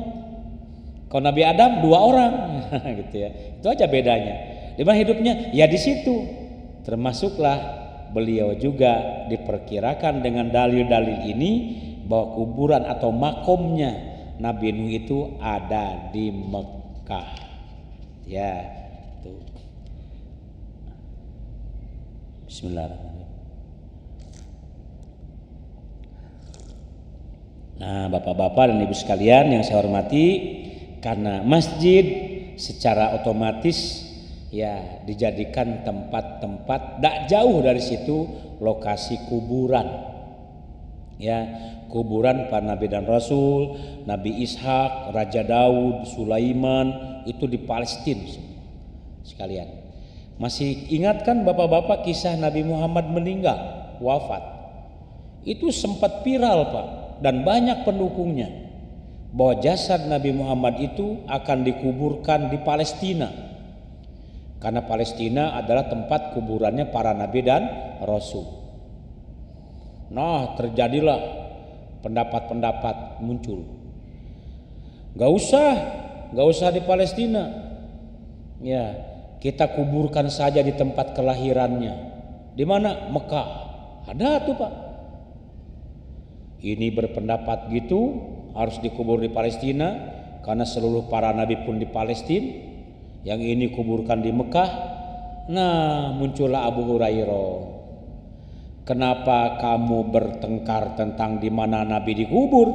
Kalau Nabi Adam 2 orang, gitu ya. Itu aja bedanya. Di mana hidupnya? Ya di situ. Termasuklah beliau juga diperkirakan dengan dalil-dalil ini bahwa kuburan atau makomnya Nabi Nuh itu ada di Mekah. Ya, tuh. Bismillahirrahmanirrahim. Nah, bapak-bapak dan ibu sekalian yang saya hormati, karena masjid secara otomatis ya dijadikan tempat-tempat tidak jauh dari situ lokasi kuburan. Ya, kuburan para nabi dan rasul, Nabi Ishak, Raja Daud, Sulaiman itu di Palestina sekalian. Masih ingat kan bapak-bapak kisah Nabi Muhammad meninggal, wafat? Itu sempat viral Pak, dan banyak pendukungnya bahwa jasad Nabi Muhammad itu akan dikuburkan di Palestina. Karena Palestina adalah tempat kuburannya para nabi dan rasul. Nah, terjadilah pendapat-pendapat muncul. Gak usah di Palestina. Ya, kita kuburkan saja di tempat kelahirannya. Di mana? Mekah. Ada tuh Pak. Ini berpendapat gitu, harus dikubur di Palestina karena seluruh para nabi pun di Palestina. Yang ini kuburkan di Mekah. Nah, muncullah Abu Hurairah. Kenapa kamu bertengkar tentang di mana nabi dikubur?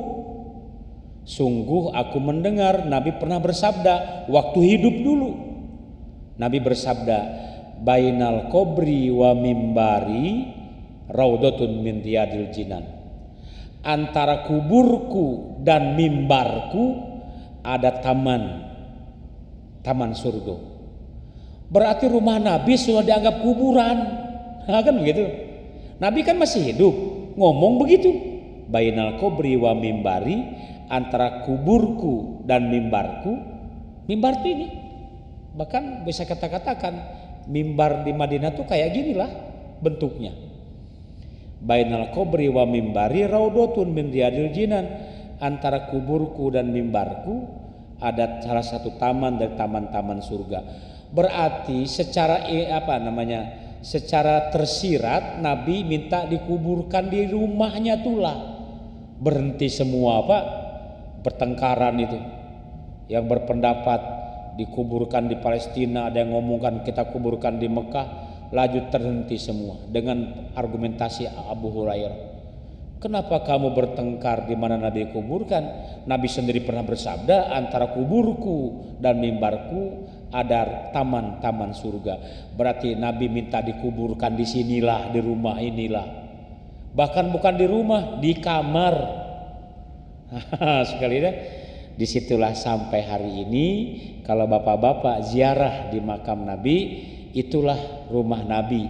Sungguh aku mendengar Nabi pernah bersabda waktu hidup dulu. Nabi bersabda, bainal qabri wa mimbari raudhatun min riyadil jinan. Antara kuburku dan mimbarku ada taman surga. Berarti rumah Nabi sudah dianggap kuburan. Nah, kan begitu. Nabi kan masih hidup, ngomong begitu. Bainal qabri wa mimbari, antara kuburku dan mimbarku. Mimbar itu ini. Bahkan bisa katakan mimbar di Madinah tuh kayak ginilah bentuknya. Bainal qabri wa mimbari raudhatun min riyadil jinan. Antara kuburku dan mimbarku ada salah satu taman dari taman-taman surga. Berarti secara secara tersirat Nabi minta dikuburkan di rumahnya tulah. Berhenti semua Pak pertengkaran itu. Yang berpendapat dikuburkan di Palestina, ada yang ngomongkan kita kuburkan di Mekah, laju terhenti semua dengan argumentasi Abu Hurairah. Kenapa kamu bertengkar di mana Nabi kuburkan? Nabi sendiri pernah bersabda, antara kuburku dan mimbarku ada taman-taman surga. Berarti Nabi minta dikuburkan di sinilah, di rumah inilah. Bahkan bukan di rumah, di kamar. Sekali deh. Disitulah sampai hari ini kalau bapak-bapak ziarah di makam Nabi, itulah rumah Nabi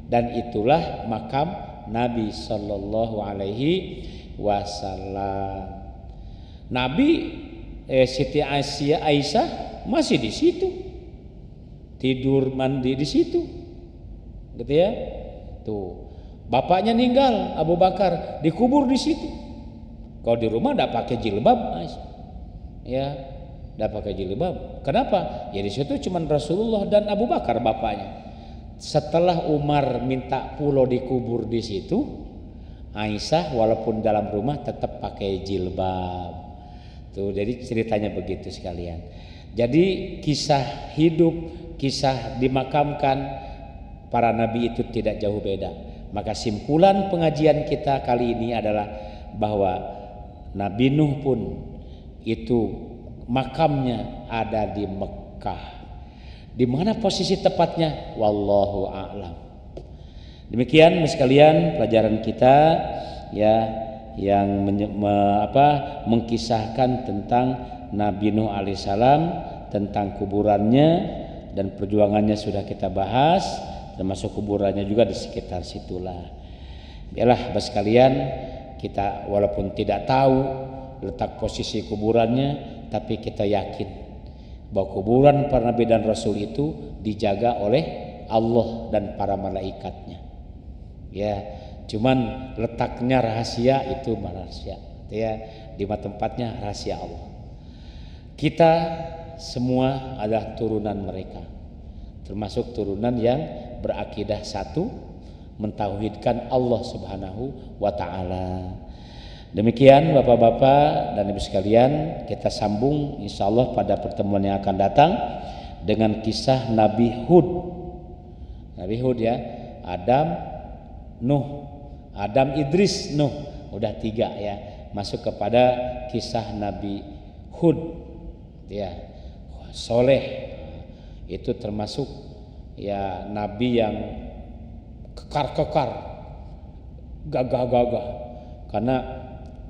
dan itulah makam Nabi Sallallahu Alaihi Wasallam. Nabi Siti Aisyah masih di situ, tidur mandi di situ, gitu ya. Tuh, bapaknya meninggal Abu Bakar dikubur di situ. Kalau di rumah tidak pakai jilbab, ya, tidak pakai jilbab. Kenapa? Ya di situ cuma Rasulullah dan Abu Bakar bapaknya. setelah Umar minta pulau dikubur di situ, Aisyah walaupun dalam rumah tetap pakai jilbab. Tuh, jadi ceritanya begitu sekalian. Jadi kisah hidup, kisah dimakamkan para nabi itu tidak jauh beda. Maka simpulan pengajian kita kali ini adalah bahwa Nabi Nuh pun itu makamnya ada di Mekah. Di mana posisi tepatnya? Wallahu a'lam. Demikian sekalian pelajaran kita ya yang mengkisahkan tentang Nabi Nuh alaihissalam, tentang kuburannya dan perjuangannya sudah kita bahas, termasuk kuburannya juga di sekitar situlah. Biarlah Bapak sekalian, kita walaupun tidak tahu letak posisi kuburannya, tapi kita yakin bahwa kuburan para nabi dan rasul itu dijaga oleh Allah dan para malaikatnya. Ya, cuman letaknya rahasia, itu rahasia. Ya, di tempatnya rahasia Allah. Kita semua adalah turunan mereka, termasuk turunan yang berakidah satu, mentauhidkan Allah Subhanahu wa taala. Demikian Bapak-bapak dan Ibu sekalian, kita sambung insyaallah pada pertemuan yang akan datang dengan kisah Nabi Hud. Nabi Hud ya, Adam, Nuh, Adam, Idris, Nuh, udah 3 ya. Masuk kepada kisah Nabi Hud ya, Soleh. Itu termasuk ya nabi yang kekar-kekar, gagah-gagah. Karena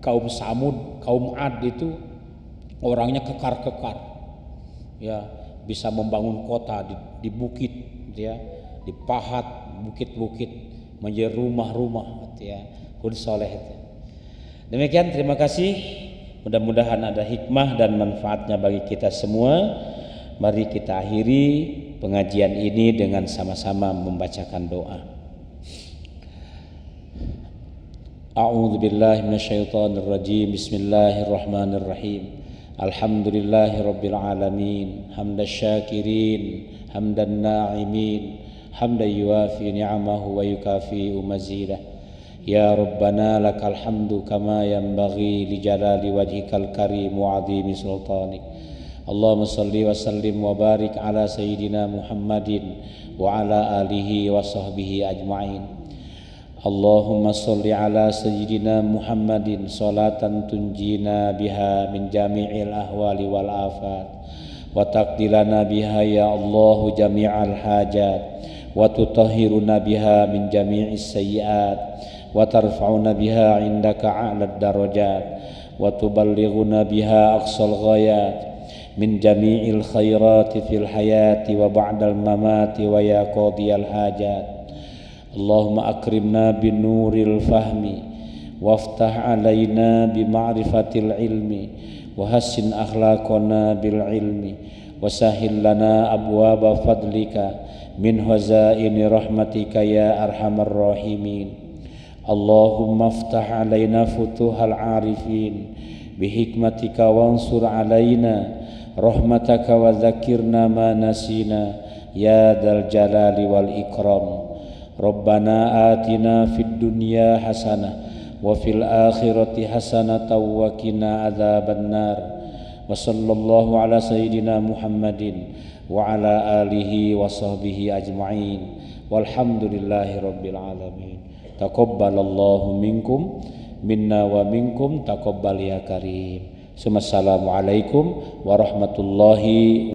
kaum Samud, kaum Ad itu orangnya kekar-kekar. Ya, bisa membangun kota di bukit ya, di pahat bukit-bukit menjadi rumah-rumah ya. Hud soleh itu. Demikian, terima kasih. Mudah-mudahan ada hikmah dan manfaatnya bagi kita semua. Mari kita akhiri pengajian ini dengan sama-sama membacakan doa. A'udzu billahi minasyaitonir rajim. Bismillahirrahmanirrahim. Alhamdulillahirabbil alamin. Hamdasy syakirin, hamdan na'imin, hamdan yuwafi ni'amahu wa yukafi mazidah. Ya Rabbana lakal hamdu kama yanbaghi li jalali wajhikal karim wa 'azimi sultanik. Allahumma salli wa sallim wa barik ala sayyidina Muhammadin wa ala alihi wa sahbihi ajma'in. Allahumma salli ala sayyidina Muhammadin salatan tunjina biha min jami'il ahwali wal afat wa taqdilana biha ya Allahu jami'al hajat wa tutahhiruna biha min jami'is sayyi'at wa tarfa'una biha indaka a'lad darajat wa tuballighuna biha aqsal ghayat min jami'il khairati fil hayati wa ba'dal mamati wa ya qadiyal hajat. Allahumma akrimna bin nuril fahmi waftah alaina bi ma'rifatil ilmi wa hassin akhlaqana bil ilmi wa sahhil lana abwaba fadlika min hazaini rahmatika ya arhamar rahimin. Allahumma aftah alaina futuhal arifin bi hikmatika wansur alaina rahmataka wa dzakirna ma nasina ya dzal jalali wal ikram. Rabbana atina fid dunya hasanah wa fil akhirati hasanatan wa qina adzabannar. Wa sallallahu ala sayyidina Muhammadin wa ala alihi wa sahbihi ajma'in. Walhamdulillahi rabbil alamin. Taqabbalallahu minkum minna wa minkum taqabbal ya karim. Assalamualaikum warahmatullahi